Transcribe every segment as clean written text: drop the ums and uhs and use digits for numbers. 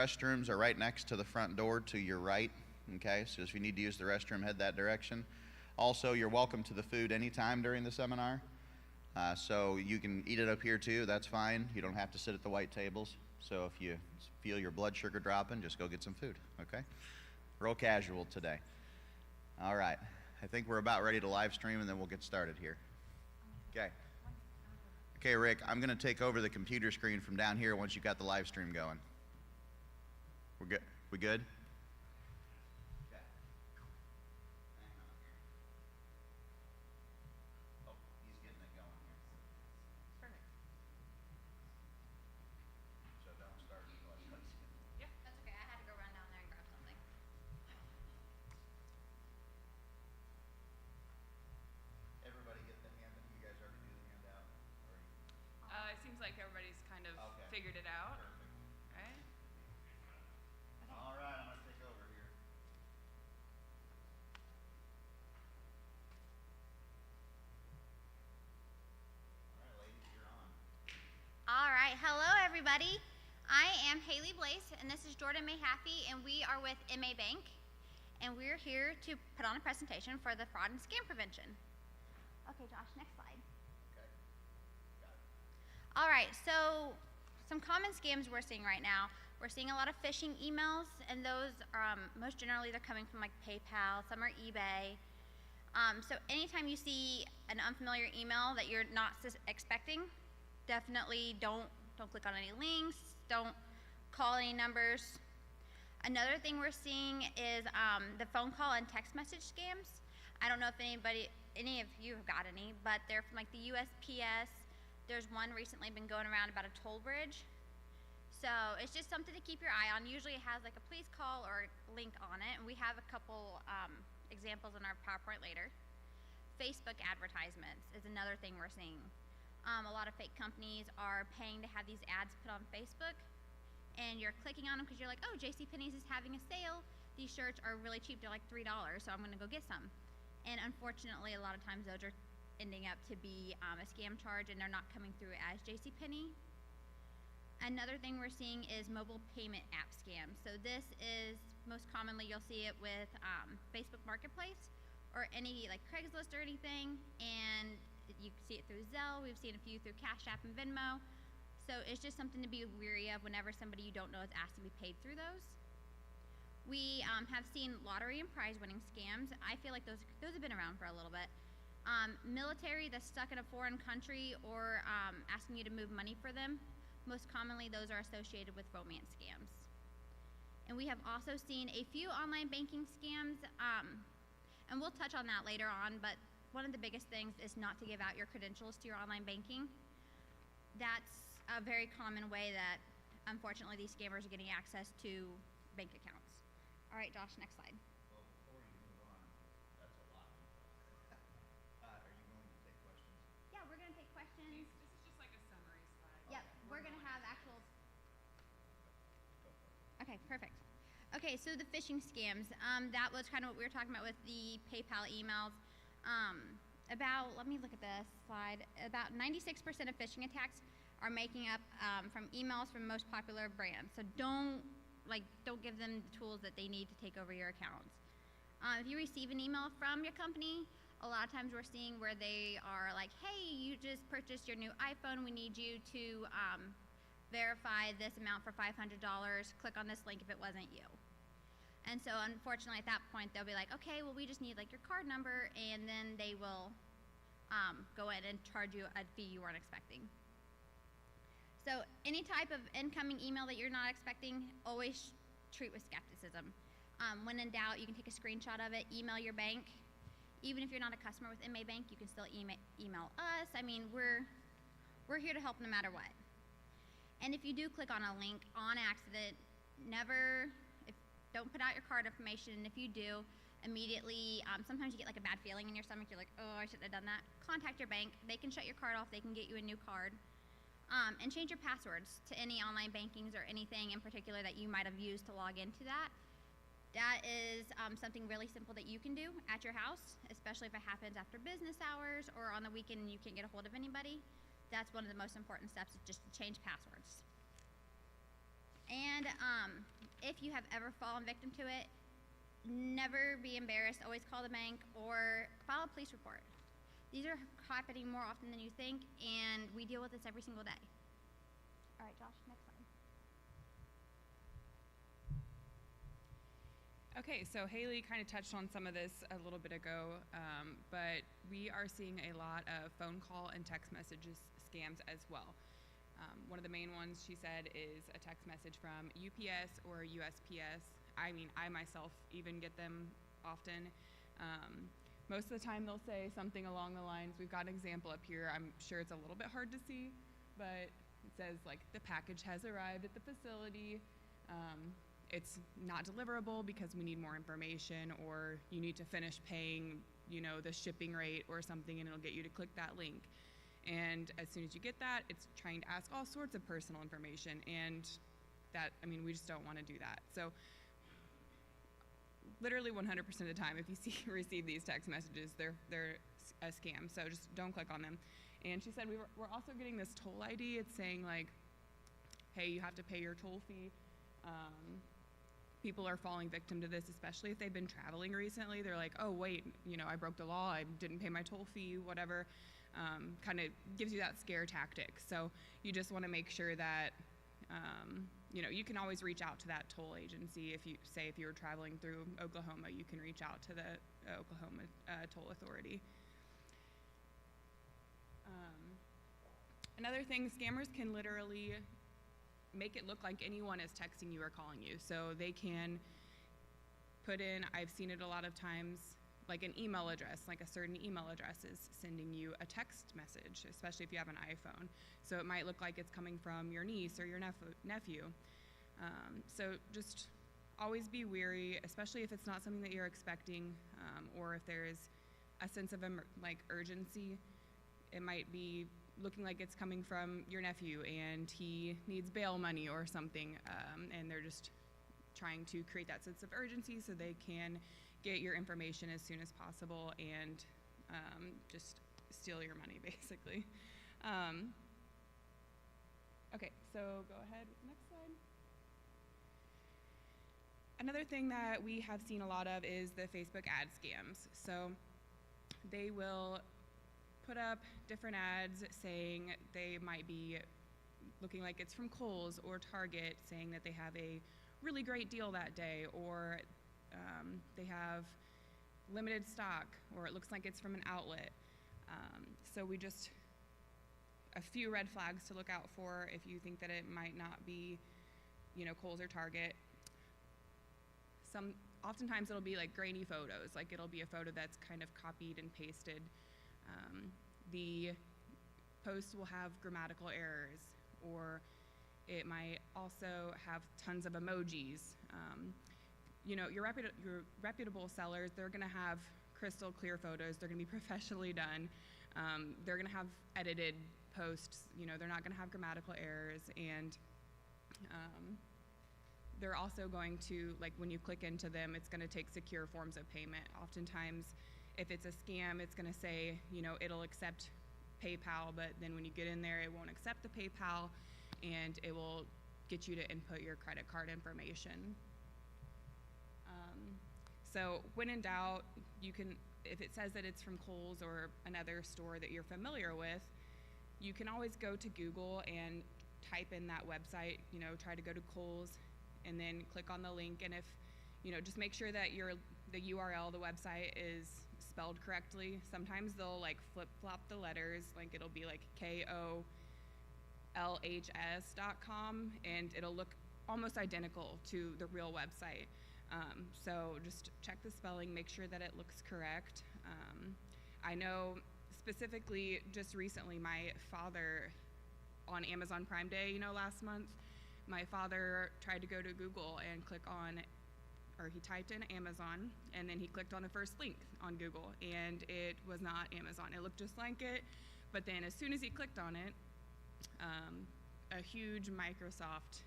Restrooms are right next to the front door to your right, okay? So if you need to use the restroom, head that direction. Also, you're welcome to the food anytime during the seminar. So you can eat it up here too, that's fine. You don't have to sit at the white tables. So if you feel your blood sugar dropping, just go get some food, okay? Real casual today. All right, I think we're about ready to live stream and then we'll get started here. Okay. Okay, Rick, I'm gonna take over the computer screen from down here once you've got the live stream going. We're good? We good? Okay. Hang on here. Oh, he's getting it going here. Perfect. So don't start me like this. Yeah, that's okay. I had to go run down there and grab something. Everybody get the hand? You guys already do the handout? It seems like everybody's kind of Okay. figured it out, Perfect. right? All right, I'm gonna take over here. All right, ladies, you're on. All right. Hello, everybody. I am Haley Blaze, and this is Jordan Mahaffey, and we are with MA Bank, and we're here to put on a presentation for the fraud and scam prevention. Okay, Josh, next slide. Okay. Got it. All right, so some common scams we're seeing right now. We're seeing a lot of phishing emails, and those are, most generally they're coming from like PayPal, some are eBay. So anytime you see an unfamiliar email that you're not expecting, definitely don't click on any links, don't call any numbers. Another thing we're seeing is the phone call and text message scams. I don't know if any of you have got any, but they're from like the USPS. There's one recently been going around about a toll bridge. So it's just something to keep your eye on. Usually it has like a please call or link on it, and we have a couple examples in our PowerPoint later. Facebook advertisements is another thing we're seeing. A lot of fake companies are paying to have these ads put on Facebook, and you're clicking on them because you're like, oh, JCPenney's is having a sale. These shirts are really cheap. They're like $3, so I'm going to go get some. And unfortunately, a lot of times those are ending up to be a scam charge, and they're not coming through as JCPenney. Another thing we're seeing is mobile payment app scams. So this is most commonly you'll see it with Facebook Marketplace or any like Craigslist or anything, and you can see it through Zelle. We've seen a few through Cash App and Venmo. So it's just something to be weary of whenever somebody you don't know is asked to be paid through those. We have seen lottery and prize winning scams. I feel like those have been around for a little bit. Military that's stuck in a foreign country or asking you to move money for them. Most commonly, those are associated with romance scams. And we have also seen a few online banking scams, and we'll touch on that later on, but one of the biggest things is not to give out your credentials to your online banking. That's a very common way that, unfortunately, these scammers are getting access to bank accounts. All right, Josh, next slide. Well, before you move on, that's a lot. Are you going to take questions? Yeah, we're going to take questions. This is just like a summary slide. Yep, we're going to have actual. Okay, perfect. Okay, so the phishing scams, that was kind of what we were talking about with the PayPal emails. Let me look at this slide, about 96% of phishing attacks are making up from emails from most popular brands. So don't give them the tools that they need to take over your accounts. If you receive an email from your company, a lot of times we're seeing where they are like, hey, you just purchased your new iPhone, we need you to verify this amount for $500, click on this link if it wasn't you. And so unfortunately at that point they'll be like, okay, well we just need like your card number, and then they will go in and charge you a fee you weren't expecting. So any type of incoming email that you're not expecting, always treat with skepticism. When in doubt, you can take a screenshot of it, email your bank. Even if you're not a customer with MA Bank, you can still email us. I mean, we're here to help no matter what. And if you do click on a link on accident, don't put out your card information. And if you do, immediately, sometimes you get like a bad feeling in your stomach. You're like, oh, I shouldn't have done that. Contact your bank. They can shut your card off. They can get you a new card. And change your passwords to any online bankings or anything in particular that you might have used to log into that. That is something really simple that you can do at your house, especially if it happens after business hours or on the weekend and you can't get a hold of anybody. That's one of the most important steps, is just to change passwords. And if you have ever fallen victim to it, never be embarrassed. Always call the bank or file a police report. These are happening more often than you think, and we deal with this every single day. All right, Josh, next slide. Okay, so Haley kind of touched on some of this a little bit ago, but we are seeing a lot of phone call and text messages scams as well. One of the main ones she said is a text message from UPS or USPS. I mean, I myself even get them often. Most of the time they'll say something along the lines, we've got an example up here, I'm sure it's a little bit hard to see, but it says like, the package has arrived at the facility. It's not deliverable because we need more information, or you need to finish paying, you know, the shipping rate or something, and it'll get you to click that link. And as soon as you get that, it's trying to ask all sorts of personal information, and that, I mean, we just don't want to do that. So literally 100% of the time, if you receive these text messages, they're a scam, so just don't click on them. And she said we're also getting this toll ID. It's saying like, hey, you have to pay your toll fee. People are falling victim to this, especially if they've been traveling recently. They're like, oh wait, you know, I broke the law, I didn't pay my toll fee, whatever. Kind of gives you that scare tactic. So you just want to make sure that, you know, you can always reach out to that toll agency. If you were traveling through Oklahoma, you can reach out to the Oklahoma Toll Authority. Another thing, scammers can literally make it look like anyone is texting you or calling you. So they can put in, I've seen it a lot of times, like an email address, like a certain email address is sending you a text message, especially if you have an iPhone. So it might look like it's coming from your niece or your nephew. So just always be wary, especially if it's not something that you're expecting, or if there's a sense of urgency. It might be looking like it's coming from your nephew and he needs bail money or something, and they're just trying to create that sense of urgency so they can get your information as soon as possible and just steal your money, basically. Okay, so go ahead with the next slide. Another thing that we have seen a lot of is the Facebook ad scams. So they will put up different ads saying they might be looking like it's from Kohl's or Target, saying that they have a really great deal that day, or they have limited stock, or it looks like it's from an outlet. So we just, a few red flags to look out for if you think that it might not be, you know, Kohl's or Target. Oftentimes it'll be like grainy photos, like it'll be a photo that's kind of copied and pasted. The post will have grammatical errors, or it might also have tons of emojis. You know, your reputable sellers, they're gonna have crystal clear photos, they're gonna be professionally done, they're gonna have edited posts, you know, they're not gonna have grammatical errors, and they're also going to, like when you click into them, it's gonna take secure forms of payment. Oftentimes, if it's a scam, it's gonna say, you know, it'll accept PayPal, but then when you get in there, it won't accept the PayPal, and it will get you to input your credit card information. So when in doubt, you can, if it says that it's from Kohl's or another store that you're familiar with, you can always go to Google and type in that website, you know, try to go to Kohl's and then click on the link, and if, you know, just make sure that the URL, the website is spelled correctly. Sometimes they'll like flip-flop the letters, like it'll be like KOLHS.com, and it'll look almost identical to the real website. So just check the spelling, make sure that it looks correct. I know specifically just recently my father, on Amazon Prime Day, you know, last month, my father tried to go to Google and click on, or he typed in Amazon, and then he clicked on the first link on Google, and it was not Amazon. It looked just like it, but then as soon as he clicked on it, a huge Microsoft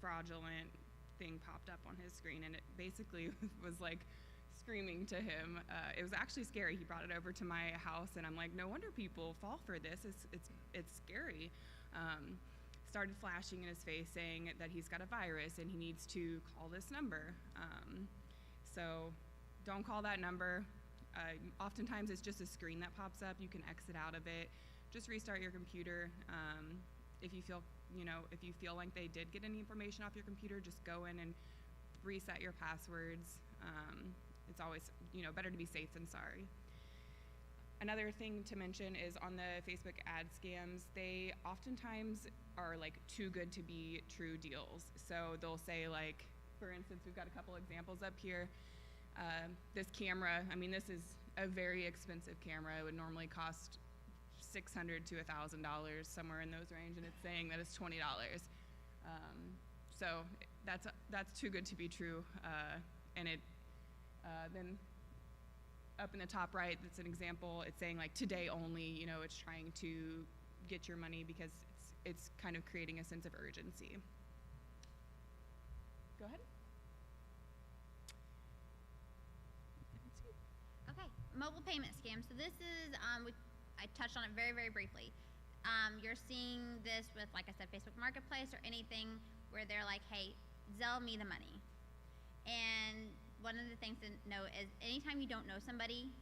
fraudulent thing popped up on his screen, and it basically was like screaming to him. It was actually scary. He brought it over to my house, and I'm like, no wonder people fall for this. It's scary. started flashing in his face saying that he's got a virus and he needs to call this number. So don't call that number. Oftentimes it's just a screen that pops up. You can exit out of it. Just restart your computer. If you feel like they did get any information off your computer, just go in and reset your passwords. It's always, better to be safe than sorry. Another thing to mention is on the Facebook ad scams, they oftentimes are like too good to be true deals. So they'll say, like, for instance, we've got a couple examples up here. This camera, this is a very expensive camera. It would normally cost $600 to $1,000, somewhere in those range, and it's saying that it's $20. So that's too good to be true. And it then up in the top right, that's an example. It's saying like today only. It's trying to get your money because it's kind of creating a sense of urgency. Go ahead. Okay, mobile payment scams. So this is, I touched on it very, very briefly. You're seeing this with, like I said, Facebook Marketplace or anything where they're like, hey, Zelle me the money. And one of the things to note is anytime you don't know somebody,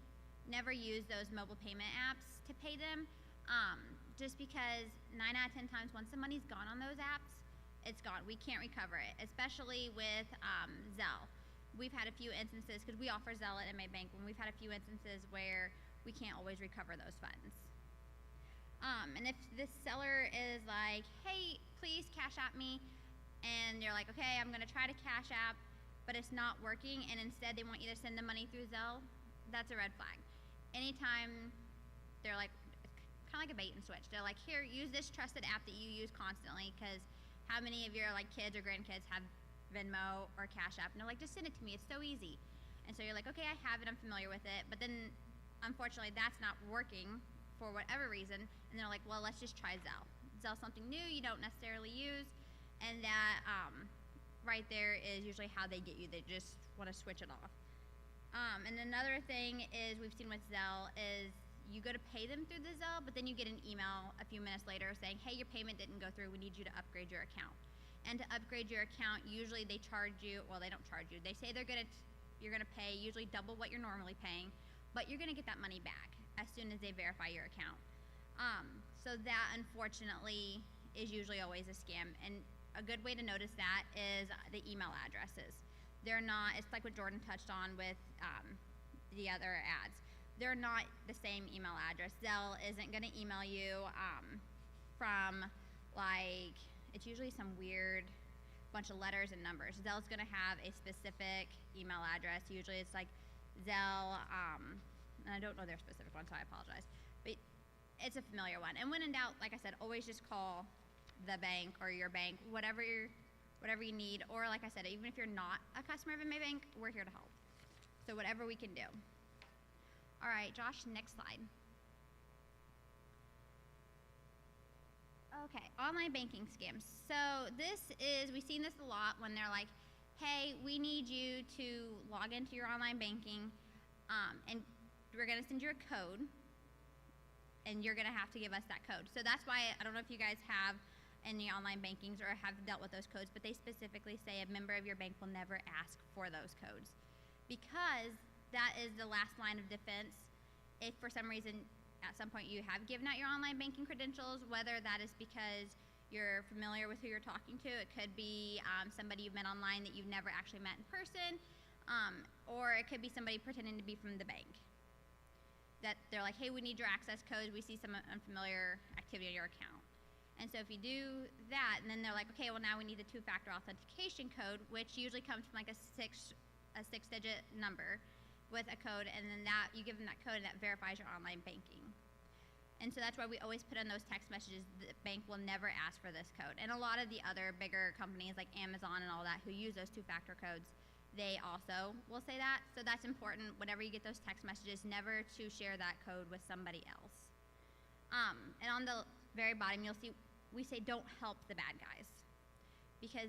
never use those mobile payment apps to pay them. Just because 9 out of 10 times once the money's gone on those apps, it's gone. We can't recover it, especially with Zelle. We've had a few instances, because we offer Zelle at MA Bank, when we've had a few instances where we can't always recover those funds. And if this seller is like, hey, please cash app me, and you're like, okay, I'm gonna try to cash app, but it's not working, and instead they want you to send the money through Zelle, that's a red flag. Anytime they're like, kind of like a bait and switch. They're like, here, use this trusted app that you use constantly, because how many of your like kids or grandkids have Venmo or Cash App? And they're like, just send it to me, it's so easy. And so you're like, okay, I have it, I'm familiar with it, but then unfortunately that's not working for whatever reason, and they're like, well, let's just try Zelle. Zelle's something new you don't necessarily use, and that right there is usually how they get you. They just want to switch it off. And another thing is we've seen with Zelle is you go to pay them through the Zelle, but then you get an email a few minutes later saying, hey, your payment didn't go through, we need you to upgrade your account. And to upgrade your account, usually they charge you, well, they don't charge you. They say you're gonna pay usually double what you're normally paying, but you're gonna get that money back as soon as they verify your account. So that unfortunately is usually always a scam. And a good way to notice that is the email addresses. They're not, it's like what Jordan touched on with the other ads. They're not the same email address. Zelle isn't gonna email you from like, it's usually some weird bunch of letters and numbers. Zelle's gonna have a specific email address. Usually it's like Zelle, and I don't know their specific one, so I apologize. But it's a familiar one. And when in doubt, like I said, always just call the bank or your bank, whatever you need. Or like I said, even if you're not a customer of MA Bank, we're here to help. So whatever we can do. All right, Josh, next slide. Okay, online banking scams. So we've seen this a lot when they're like, hey, we need you to log into your online banking, and we're gonna send you a code, and you're gonna have to give us that code. So that's why, I don't know if you guys have any online bankings or have dealt with those codes, but they specifically say a member of your bank will never ask for those codes, because that is the last line of defense. If for some reason at some point you have given out your online banking credentials, whether that is because you're familiar with who you're talking to, it could be somebody you've met online that you've never actually met in person, or it could be somebody pretending to be from the bank. That they're like, hey, we need your access code, we see some unfamiliar activity on your account. And so if you do that, and then they're like, okay, well now we need the two-factor authentication code, which usually comes from like a six-digit number with a code, and then that you give them that code and that verifies your online banking. And so that's why we always put in those text messages, the bank will never ask for this code. And a lot of the other bigger companies like Amazon and all that who use those two-factor codes, they also will say that. So that's important whenever you get those text messages, never to share that code with somebody else. And on the very bottom, you'll see we say don't help the bad guys, because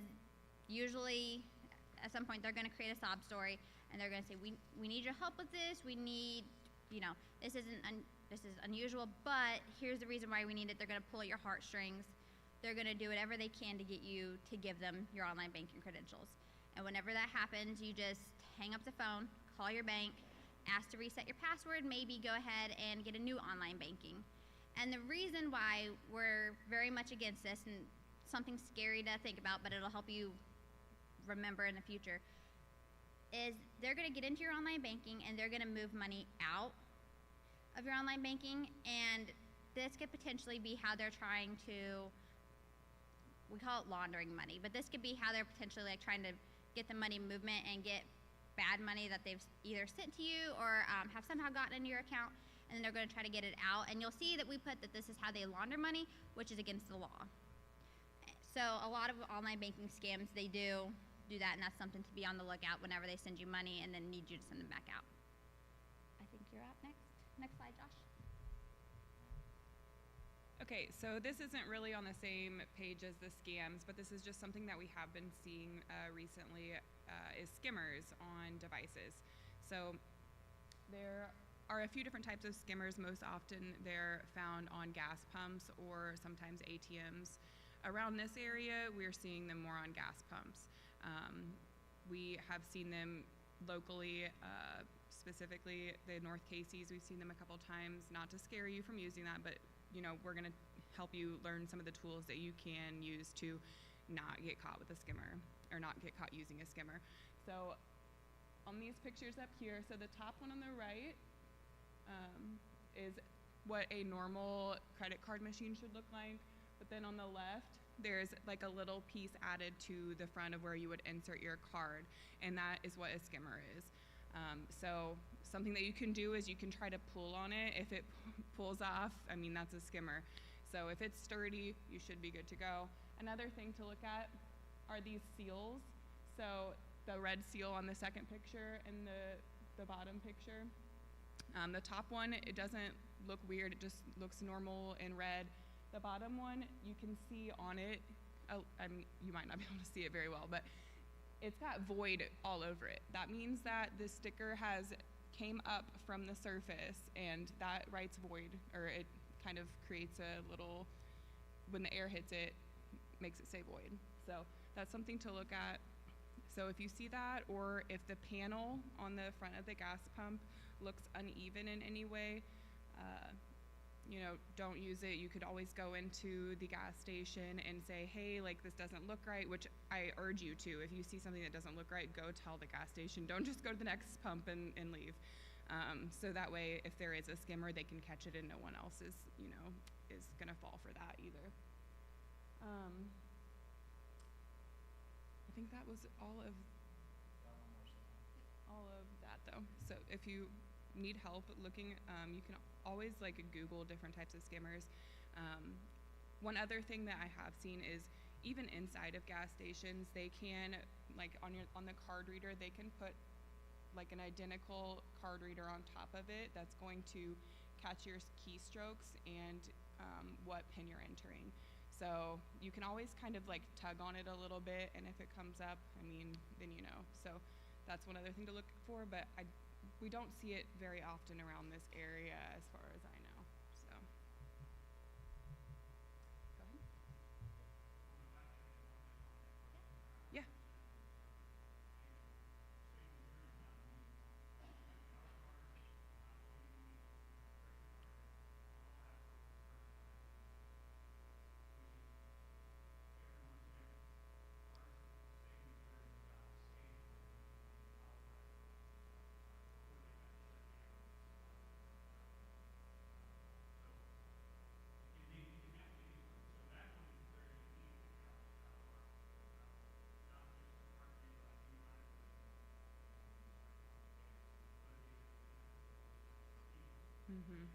usually at some point they're going to create a sob story and they're going to say, we need your help with this, we need, this is unusual, but here's the reason why we need it. They're going to pull at your heartstrings they're going to do whatever they can to get you to give them your online banking credentials. And whenever that happens, you just hang up the phone, call your bank, ask to reset your password, maybe go ahead and get a new online banking. And the reason why we're very much against this, and something scary to think about, but it'll help you remember in the future, is they're going to get into your online banking and they're going to move money out of your online banking, and this could potentially be how they're trying to, we call it laundering money, but this could be how they're potentially like trying to get the money movement and get bad money that they've either sent to you or have somehow gotten into your account, and then they're going to try to get it out. And you'll see that we put that this is how they launder money, which is against the law. So a lot of online banking scams, they do that, and that's something to be on the lookout whenever they send you money and then need you to send them back out. I think you're up next. Next slide, Josh. Okay, so this isn't really on the same page as the scams, but this is just something that we have been seeing recently, is skimmers on devices. So there are a few different types of skimmers. Most often they're found on gas pumps or sometimes ATMs. Around this area, we're seeing them more on gas pumps. We have seen them locally, specifically the North Casey's. We've seen them a couple times, not to scare you from using that, but you know, we're gonna help you learn some of the tools that you can use to not get caught with a skimmer or not get caught using a skimmer. So on these pictures up here, so the top one on the right is what a normal credit card machine should look like, but then on the left, there's like a little piece added to the front of where you would insert your card, and that is what a skimmer is. So something that you can do is you can try to pull on it. If it pulls off, I mean, that's a skimmer. So if it's sturdy, you should be good to go. Another thing to look at are these seals. So the red seal on the second picture and the bottom picture. The top one, it doesn't look weird, it just looks normal in red. The bottom one, you can see on it, I mean, you might not be able to see it very well, but it's got void all over it. That means that the sticker has came up from the surface, and that writes void, or it kind of creates a little, when the air hits it, makes it say void. So that's something to look at. So if you see that, or if the panel on the front of the gas pump looks uneven in any way, you know, don't use it. You could always go into the gas station and say, hey, like this doesn't look right, which I urge you to. If you see something that doesn't look right, go tell the gas station. Don't just go to the next pump and leave. So that way, if there is a skimmer, they can catch it and no one else is, you know, is gonna fall for that either. I think that was all of that though. So if you need help looking, you can always like Google different types of skimmers. One other thing that I have seen is even inside of gas stations, they can, like on the card reader, they can put like an identical card reader on top of it that's going to catch your keystrokes and what PIN you're entering. So you can always kind of like tug on it a little bit, and if it comes up, I mean, then you know. So that's one other thing to look for, but we don't see it very often around this area as far as I know. So go ahead. Yeah. Mm-hmm.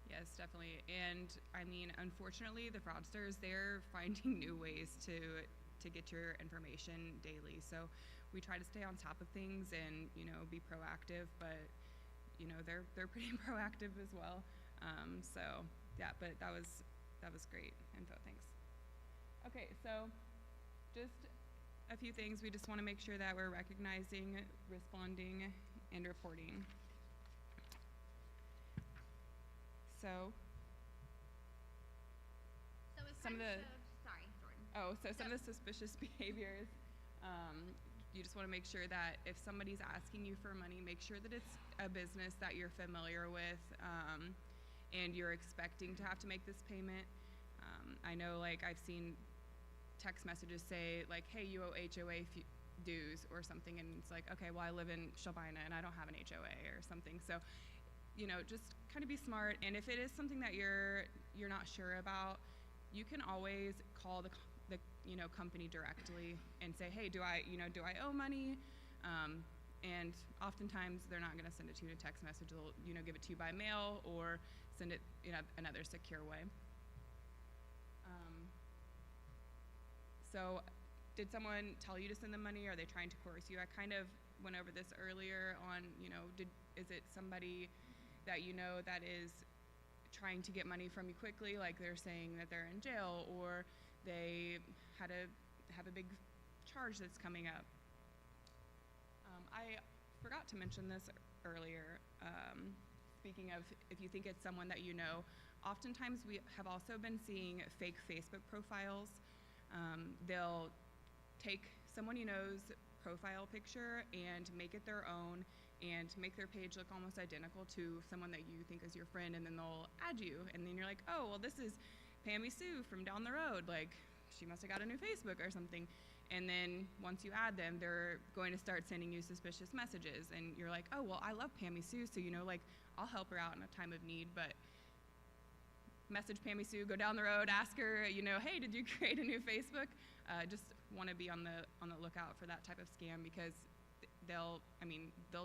Yes, definitely. And I mean, unfortunately, the fraudsters, they're finding new ways to get your information daily. So we try to stay on top of things and, you know, be proactive, but, you know, they're pretty proactive as well. So yeah, but that was great info. Thanks. Okay, so just a few things. We just want to make sure that we're recognizing, responding, and reporting. So some of the sorry, Jordan. some of the suspicious behaviors, you just want to make sure that if somebody's asking you for money, make sure that it's a business that you're familiar with, and you're expecting to have to make this payment. I know, like, I've seen text messages say, like, hey, you owe HOA dues or something, and it's like, okay, well, I live in Shelbina and I don't have an HOA or something. So, you know, just kind of be smart, and if it is something that you're not sure about, you can always call the company directly and say, hey, do I owe money? And oftentimes they're not going to send it to you in a text message. They'll, you know, give it to you by mail or send it in another secure way. So did someone tell you to send them money? Are they trying to coerce you? I kind of went over this earlier on, you know, is it somebody that you know that is trying to get money from you quickly, like they're saying that they're in jail or they have a big charge that's coming up? I forgot to mention this earlier. Speaking of, if you think it's someone that you know, oftentimes we have also been seeing fake Facebook profiles. They'll take someone you know's profile picture and make it their own and make their page look almost identical to someone that you think is your friend, and then they'll add you, and then you're like, oh, well, this is Pammy Sue from down the road, like she must have got a new Facebook or something. And then once you add them, they're going to start sending you suspicious messages, and you're like, oh, well, I love Pammy Sue, so, you know, like, I'll help her out in a time of need. But message Pammy Sue, go down the road, ask her, you know, hey, did you create a new Facebook? Just want to be on the lookout for that type of scam, because they'll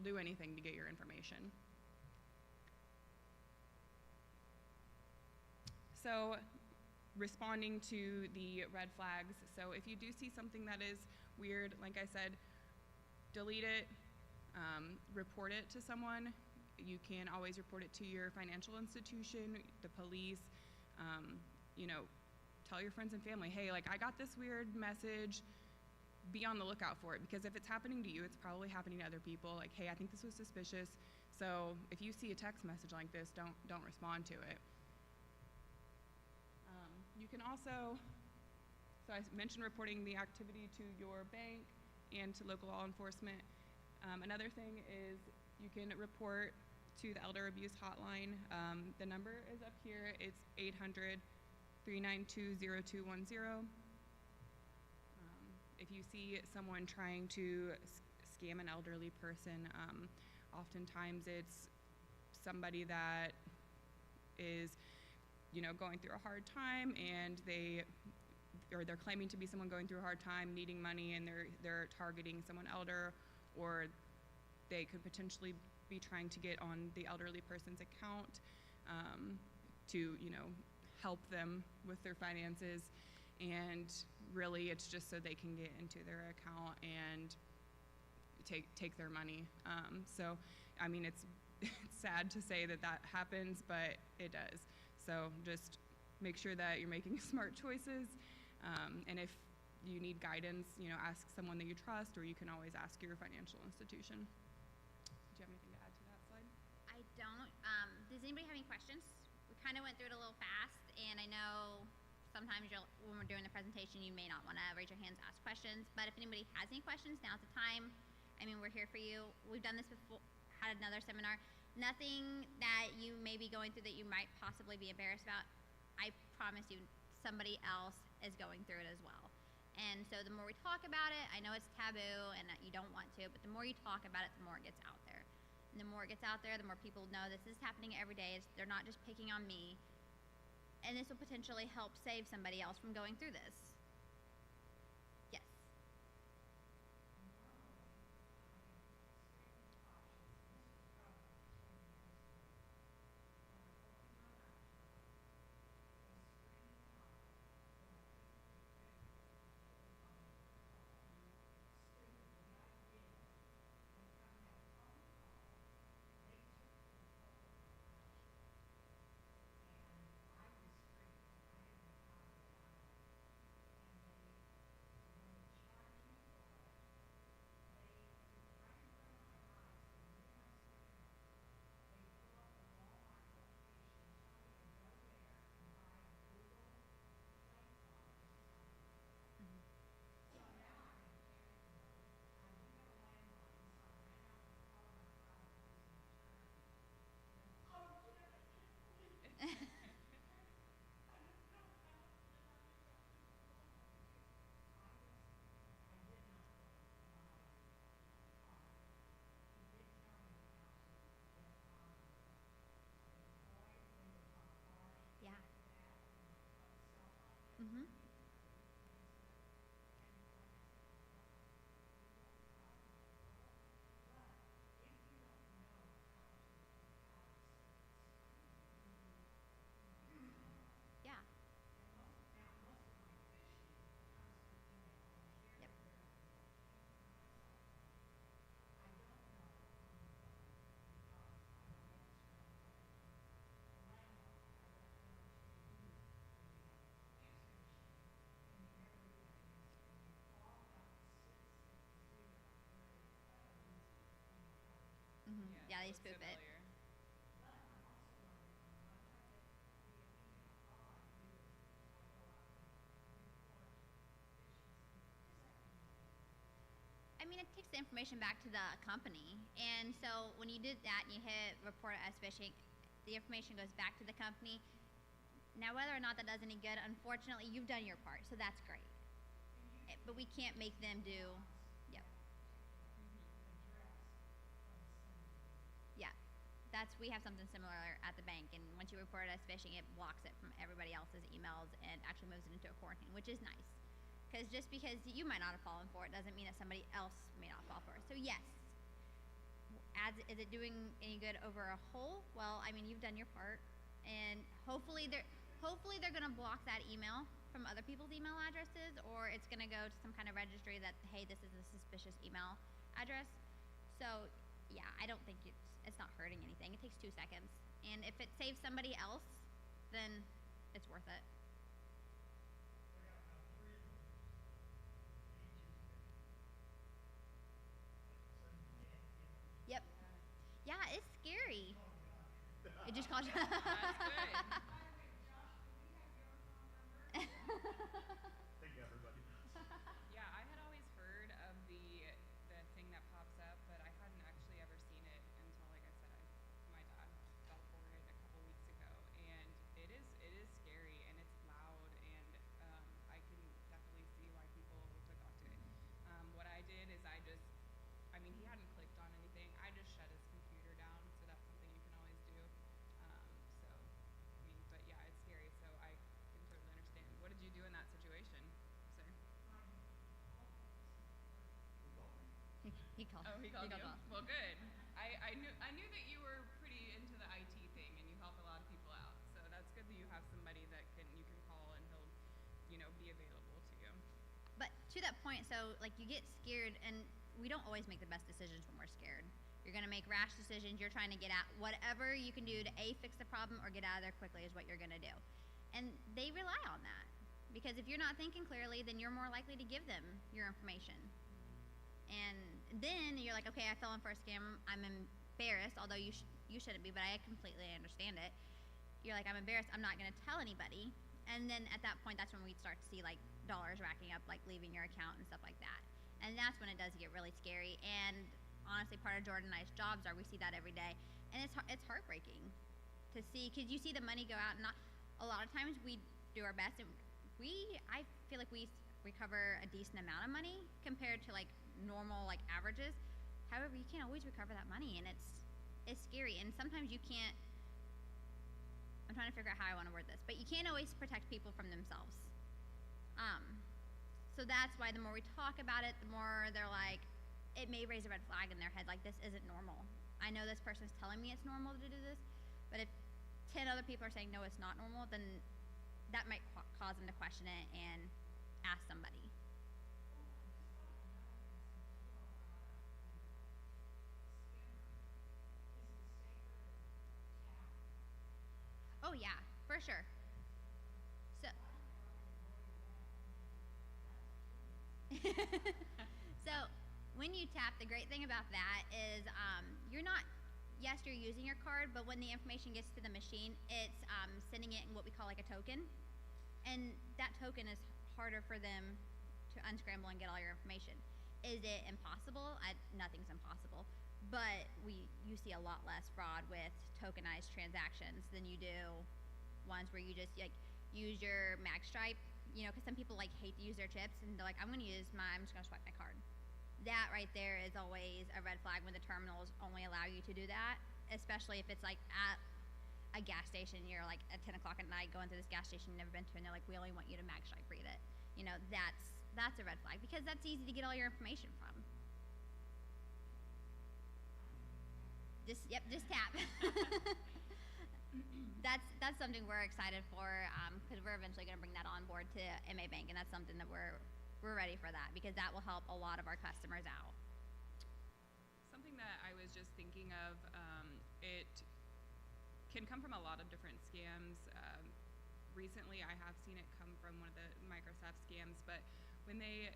do anything to get your information. So responding to the red flags. So if you do see something that is weird, like I said, delete it, report it to someone. You can always report it to your financial institution, the police, you know, tell your friends and family, hey, like, I got this weird message, be on the lookout for it, because if it's happening to you, it's probably happening to other people. Like, hey, I think this was suspicious, so if you see a text message like this, don't respond to it. You can also, so I mentioned reporting the activity to your bank and to local law enforcement. Another thing is you can report to the Elder Abuse Hotline. The number is up here. It's 800-392-0210. If you see someone trying to scam an elderly person, oftentimes it's somebody that is, you know, going through a hard time, and they're claiming to be someone going through a hard time, needing money, and they're targeting someone elder, or they could potentially be trying to get on the elderly person's account to, you know, help them with their finances, and really it's just so they can get into their account and take their money. So, I mean, it's sad to say that happens, but it does. So just make sure that you're making smart choices, and if you need guidance, you know, ask someone that you trust, or you can always ask your financial institution. Do you have anything to add to that slide? I don't. Does anybody have any questions? We kind of went through it a little fast, and I know sometimes when we're doing the presentation, you may not want to raise your hands, ask questions, but if anybody has any questions, now's the time. I mean, we're here for you. We've done this before, had another seminar. Nothing that you may be going through that you might possibly be embarrassed about, I promise you somebody else is going through it as well. And so the more we talk about it, I know it's taboo and that you don't want to, but the more you talk about it, the more it gets out there. And the more it gets out there, the more people know this is happening every day. They're not just picking on me. And this will potentially help save somebody else from going through this. Yes. Mm-hmm. Yeah. Yep. Mm-hmm. Yeah, they looks spoof it. familiar. I mean, it takes the information back to the company. And so when you did that and you hit report as phishing, the information goes back to the company. Now, whether or not that does any good, unfortunately, you've done your part, so that's great. But we can't make them do. Yep. Yeah. We have something similar at the bank, and once you report it as phishing, it blocks it from everybody else's emails and actually moves it into a quarantine, which is nice. Because just because you might not have fallen for it doesn't mean that somebody else may not fall for it. So yes, is it doing any good over a whole? Well, I mean, you've done your part, and hopefully they're going to block that email from other people's email addresses, or it's going to go to some kind of registry that, hey, this is a suspicious email address. So yeah, I don't think it's not hurting anything. It takes 2 seconds, and if it saves somebody else, then it's worth it. Yep. Yeah, it's scary. It just calls you. That's good. Yeah, I had always heard of the thing that pops up, but I hadn't actually ever seen it until, like I said, my dad fell for it a couple weeks ago, and it is scary and it's loud, and I can definitely see why people would click onto it. What I did is I mean, he hadn't clicked on anything. I just shut his computer down, so that's something you can always do. So, I mean, but yeah, it's scary. So I can totally understand. What did you do in that situation, sir? He called. Oh, he called you. off. Well, good. I knew that you were pretty into the IT thing and you help a lot of people out. So that's good that you have somebody that you can call and he'll, be available to you. But to that point, so like you get scared, and we don't always make the best decisions when we're scared. You're gonna make rash decisions. You're trying to get out whatever you can do to fix the problem or get out of there quickly is what you're gonna do. And they rely on that because if you're not thinking clearly, then you're more likely to give them your information. And then you're like, okay, I fell in for a scam. I'm embarrassed, although you shouldn't be, but I completely understand it. You're like, I'm embarrassed. I'm not going to tell anybody. And then at that point, that's when we start to see like dollars racking up, like leaving your account and stuff like that. And that's when it does get really scary. And honestly, part of Jordan and I's jobs are we see that every day, and it's heartbreaking to see because you see the money go out, and not a lot of times we do our best, and I feel like we recover a decent amount of money compared to like normal like averages. However, you can't always recover that money, and it's scary, and sometimes you can't. I'm trying to figure out how I want to word this, but you can't always protect people from themselves. So that's why the more we talk about it, the more they're like, it may raise a red flag in their head, like this isn't normal. I know this person's telling me it's normal to do this, but if 10 other people are saying no, it's not normal, then that might cause them to question it and ask somebody. Oh yeah, for sure. So so when you tap, the great thing about that is you're not, yes, you're using your card, but when the information gets to the machine, it's sending it in what we call like a token. And that token is harder for them to unscramble and get all your information. Is it impossible? Nothing's impossible. But you see a lot less fraud with tokenized transactions than you do ones where you just like use your magstripe, because some people like hate to use their chips and they're like, I'm just gonna swipe my card. That right there is always a red flag when the terminals only allow you to do that, especially if it's like at a gas station, you're like at 10 o'clock at night going through this gas station you've never been to, and they're like, we only want you to mag strike read it. You know, that's a red flag, because that's easy to get all your information from. Just tap. That's something we're excited for, because we're eventually going to bring that on board to MA Bank, and that's something that we're ready for that, because that will help a lot of our customers out. Something that I was just thinking of, it can come from a lot of different scams. Recently, I have seen it come from one of the Microsoft scams, but when they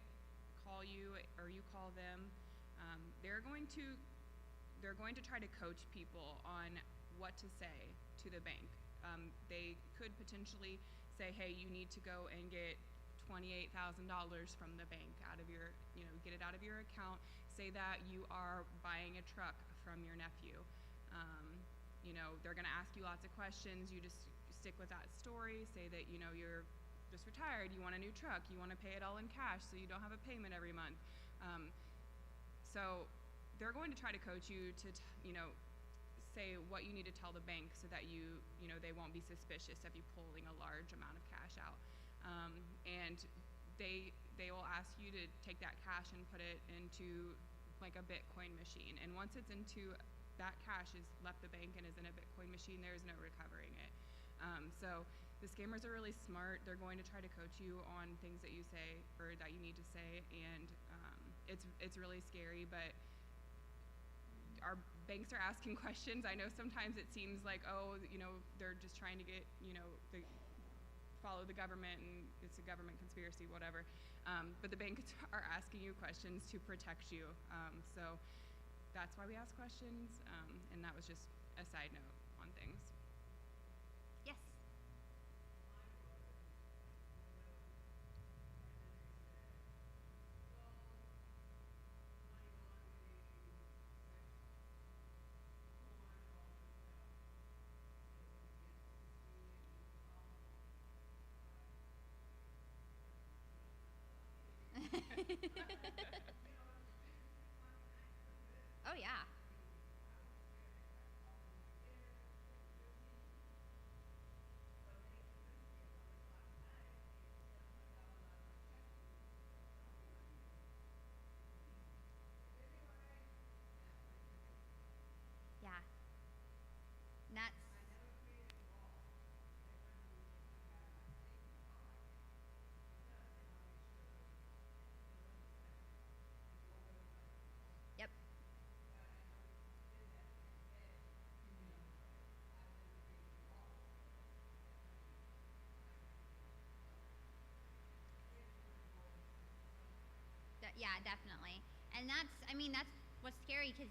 call you or you call them, they're going to try to coach people on what to say to the bank. They could potentially say, hey, you need to go and get $28,000 from the bank out of your, get it out of your account. Say that you are buying a truck from your nephew. They're gonna ask you lots of questions. You just stick with that story. Say that, you're just retired, you want a new truck, you wanna pay it all in cash so you don't have a payment every month. So they're going to try to coach you to, say what you need to tell the bank so that they won't be suspicious of you pulling a large amount of cash out. And they will ask you to take that cash and put it into like a Bitcoin machine. And once it's into, that cash is left the bank and is in a Bitcoin machine, there is no recovering it. So the scammers are really smart. They're going to try to coach you on things that you say or that you need to say, and it's really scary, but our banks are asking questions. I know sometimes it seems like, they're just trying to get, follow the government and it's a government conspiracy, whatever. But the banks are asking you questions to protect you. So that's why we ask questions. And that was just a side note on things. Yes. Oh yeah. Yeah. And that's yep. Yeah, definitely. And that's what's scary, because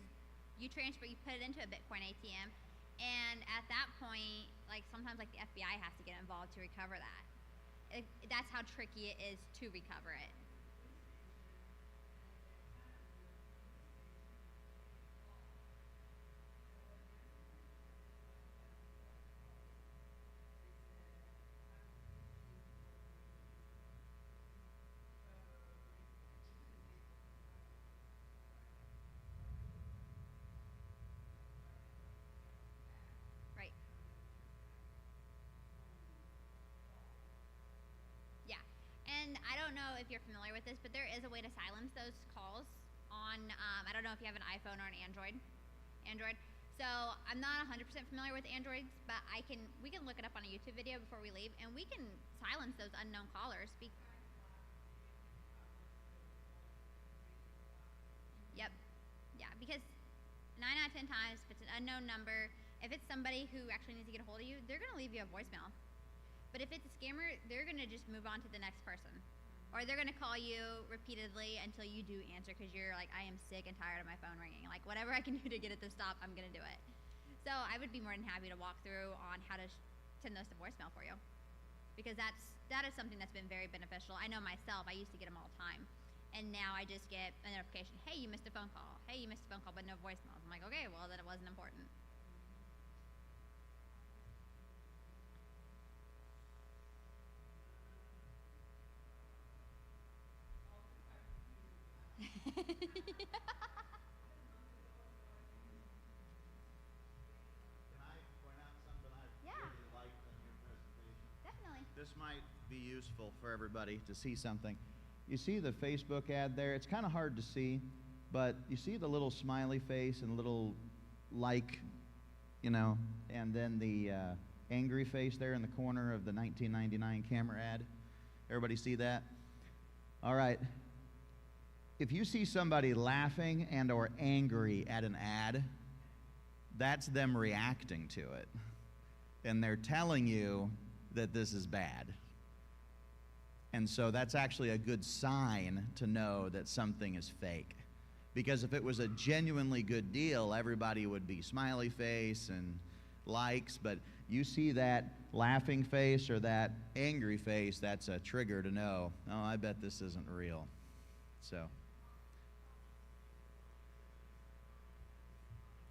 you put it into a Bitcoin ATM, and at that point, like sometimes like the FBI has to get involved to recover that. That's how tricky it is to recover it. Right. Yeah. And I don't know if you're familiar with this, but there is a way to silence those calls on, I don't know if you have an iPhone or an Android. So I'm not 100% familiar with Androids, but we can look it up on a YouTube video before we leave, and we can silence those unknown callers. Yep. Yeah, because 9 out of 10 times, if it's an unknown number, if it's somebody who actually needs to get a hold of you, they're going to leave you a voicemail. But if it's a scammer, they're going to just move on to the next person. Or they're going to call you repeatedly until you do answer, because you're like, I am sick and tired of my phone ringing. Like, whatever I can do to get it to stop, I'm going to do it. So I would be more than happy to walk through on how to send those to voicemail for you, because that is something that's been very beneficial. I know myself, I used to get them all the time. And now I just get a notification, hey, you missed a phone call. Hey, you missed a phone call, but no voicemails. I'm like, okay, well, then it wasn't important. Can I point out something I've this might be useful for everybody to see something. You see the Facebook ad there? It's kind of hard to see, but you see the little smiley face and little like, you know, and then the angry face there in the corner of the 1999 camera ad. Everybody see that? All right. If you see somebody laughing and or angry at an ad, that's them reacting to it. And they're telling you that this is bad. And so that's actually a good sign to know that something is fake. Because if it was a genuinely good deal, everybody would be smiley face and likes, but you see that laughing face or that angry face, that's a trigger to know, oh, I bet this isn't real. So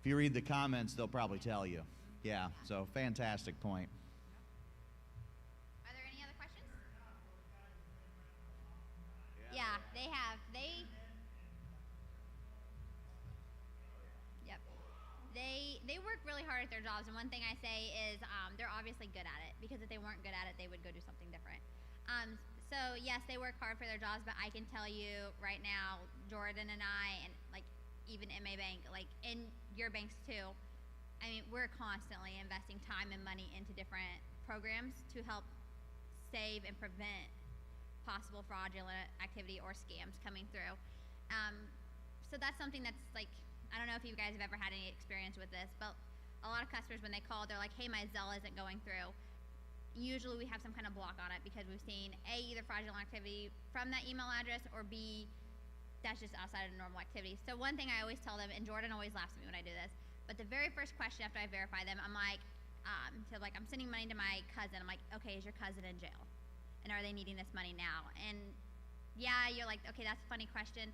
if you read the comments, they'll probably tell you. Yeah, so fantastic point. Are there any other questions? Yeah, they have. Yep. They work really hard at their jobs, and one thing I say is they're obviously good at it, because if they weren't good at it, they would go do something different. So yes, they work hard for their jobs, but I can tell you right now, Jordan and I, and like even MA Bank, like in your banks too, I mean, we're constantly investing time and money into different programs to help save and prevent possible fraudulent activity or scams coming through. So that's something that's like, I don't know if you guys have ever had any experience with this, but a lot of customers, when they call, they're like, hey, my Zelle isn't going through. Usually we have some kind of block on it because we've seen A, either fraudulent activity from that email address, or B, that's just outside of normal activity. So one thing I always tell them, and Jordan always laughs at me when I do this, but the very first question after I verify them, I'm like, so like I'm sending money to my cousin. I'm like, okay, is your cousin in jail? And are they needing this money now? And yeah, you're like, okay, that's a funny question,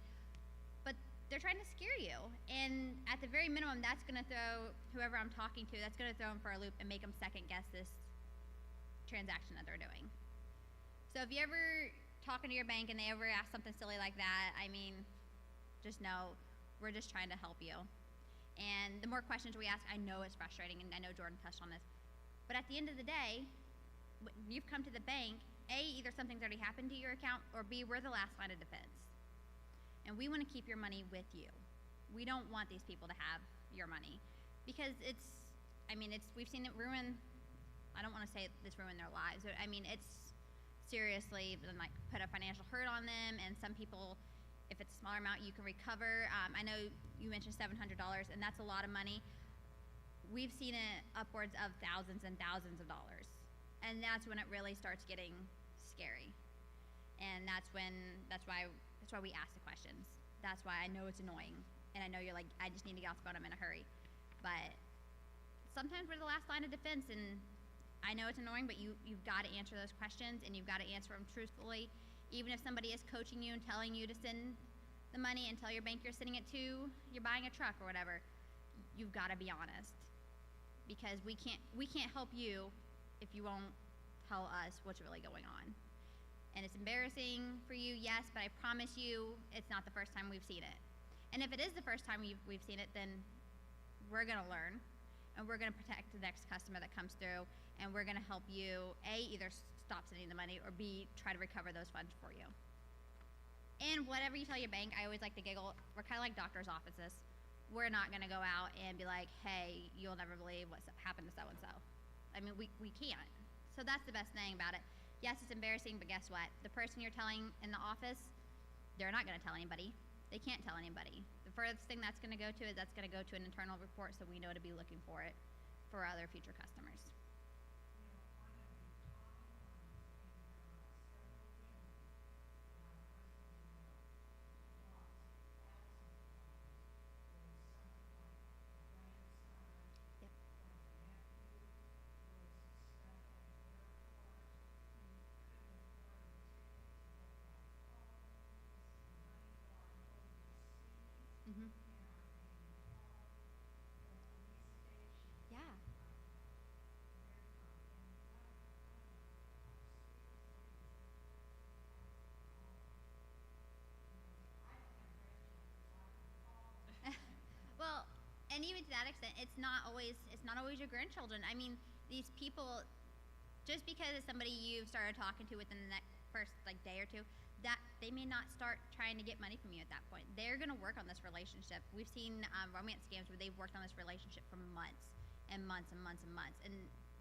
but they're trying to scare you. And at the very minimum, that's gonna throw whoever I'm talking to, that's gonna throw them for a loop and make them second guess this transaction that they're doing. So if you ever talking to your bank and they ever ask something silly like that, I mean, just know we're just trying to help you. And the more questions we ask, I know it's frustrating, and I know Jordan touched on this, but at the end of the day, you've come to the bank, A, either something's already happened to your account, or B, we're the last line of defense. And we want to keep your money with you. We don't want these people to have your money, because we've seen it ruin, I don't want to say this ruin their lives, but I mean, it's seriously been like put a financial hurt on them, and some people, if it's a smaller amount, you can recover. I know you mentioned $700, and that's a lot of money. We've seen it upwards of thousands and thousands of dollars, and that's when it really starts getting scary. And that's why we ask the questions. That's why I know it's annoying, and I know you're like, I just need to get off the phone, I'm in a hurry. But sometimes we're the last line of defense, and I know it's annoying, but you've got to answer those questions, and you've got to answer them truthfully. Even if somebody is coaching you and telling you to send the money and tell your bank you're sending it to, you're buying a truck or whatever, you've got to be honest, because we can't help you if you won't tell us what's really going on. And it's embarrassing for you, yes, but I promise you it's not the first time we've seen it. And if it is the first time we've seen it, then we're going to learn, and we're going to protect the next customer that comes through, and we're going to help you, A, either stop sending the money, or B, try to recover those funds for you. And whatever you tell your bank, I always like to giggle, we're kind of like doctor's offices. We're not going to go out and be like, hey, you'll never believe what happened to so-and-so. I mean, we can't. So that's the best thing about it. Yes, it's embarrassing, but guess what? The person you're telling in the office, they're not going to tell anybody. They can't tell anybody. The furthest thing that's going to go to is that's going to go to an internal report, so we know to be looking for it for other future customers. Mm-hmm. Yeah. Well, and even to that extent, it's not always your grandchildren. I mean, these people, just because it's somebody you've started talking to within the next first like day or two, that they may not start trying to get money from you at that point. They're going to work on this relationship. We've seen romance scams where they've worked on this relationship for months and months and months and months, and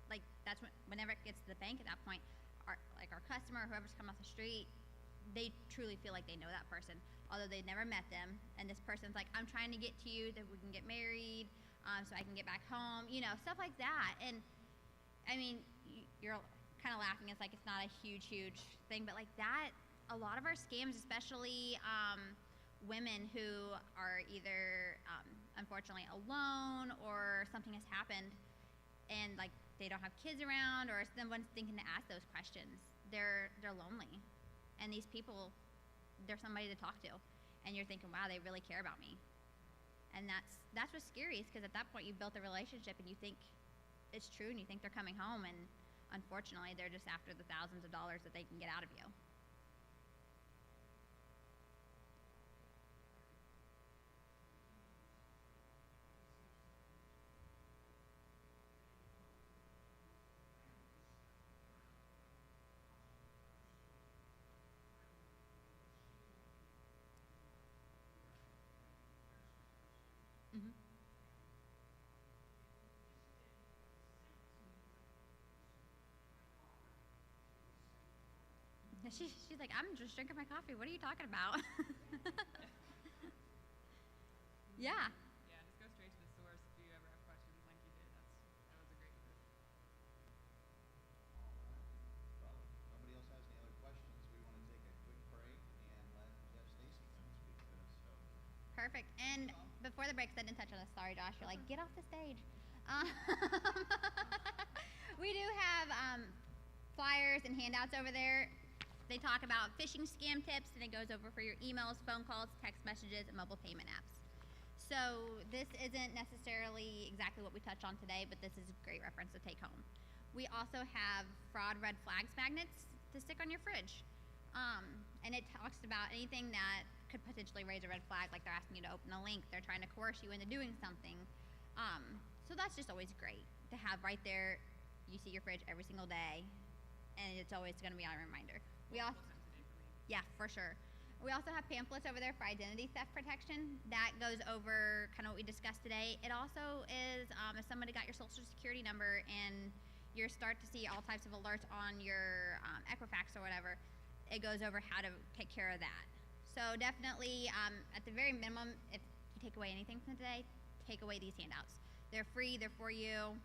like that's whenever it gets to the bank at that point, our customer, whoever's come off the street, they truly feel like they know that person, although they've never met them. And this person's like, I'm trying to get to you that we can get married, so I can get back home, you know, stuff like that. And I mean, you're kind of laughing. It's like it's not a huge thing, but like that, a lot of our scams, especially women who are either unfortunately alone or something has happened and like they don't have kids around or someone's thinking to ask those questions. They're lonely, and these people, they're somebody to talk to, and you're thinking, wow, they really care about me. And that's what's scary, is because at that point you built a relationship and you think it's true and you think they're coming home, and unfortunately they're just after the thousands of dollars that they can get out of you. Mm-hmm. She's like, I'm just drinking my coffee. What are you talking about? Yeah. Yeah, just go straight to the source if you ever have questions like you did. That was a great group. All right. Well, if nobody else has any other questions, we want to take a quick break and let Jeff Stacy come and speak to us. So, Perfect. And before the break, 'cause I didn't touch on this. Sorry, Josh. You're like, get off the stage. Um, we do have flyers and handouts over there. They talk about phishing scam tips, and it goes over for your emails, phone calls, text messages, and mobile payment apps. So this isn't necessarily exactly what we touched on today, but this is a great reference to take home. We also have fraud red flags magnets to stick on your fridge. And it talks about anything that could potentially raise a red flag, like they're asking you to open a link, they're trying to coerce you into doing something. So that's just always great to have right there. You see your fridge every single day, and it's always going to be on a reminder. We also, Multiple times a day for me. yeah, for sure. We also have pamphlets over there for identity theft protection. That goes over kind of what we discussed today. It also is if somebody got your social security number and you start to see all types of alerts on your Equifax or whatever, it goes over how to take care of that. So definitely, at the very minimum, if you take away anything from today, take away these handouts. They're free, they're for you.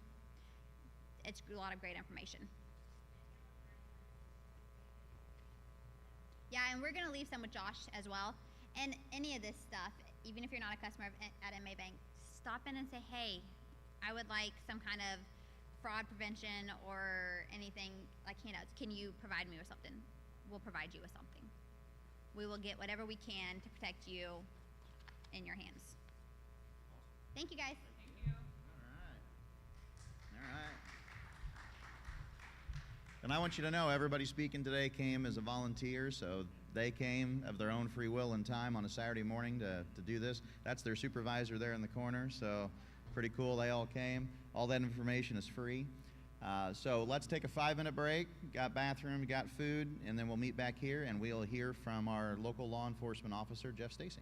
It's a lot of great information. Yeah, and we're going to leave some with Josh as well. And any of this stuff, even if you're not a customer at MA Bank, stop in and say, hey, I would like some kind of fraud prevention or anything like handouts. Can you provide me with something? We'll provide you with something. We will get whatever we can to protect you in your hands. Thank you, guys. Thank you. all right. And I want you to know, everybody speaking today came as a volunteer, so they came of their own free will and time on a Saturday morning to do this. That's their supervisor there in the corner, so pretty cool. They all came. All that information is free. So let's take a 5-minute break. Got bathroom, got food, and then we'll meet back here, and we'll hear from our local law enforcement officer, Jeff Stacy.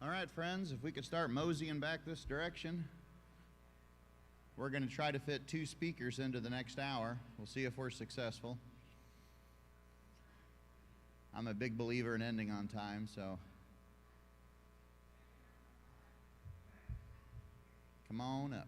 All right, friends, if we could start moseying back this direction. We're going to try to fit 2 speakers into the next hour. We'll see if we're successful. I'm a big believer in ending on time, so come on up.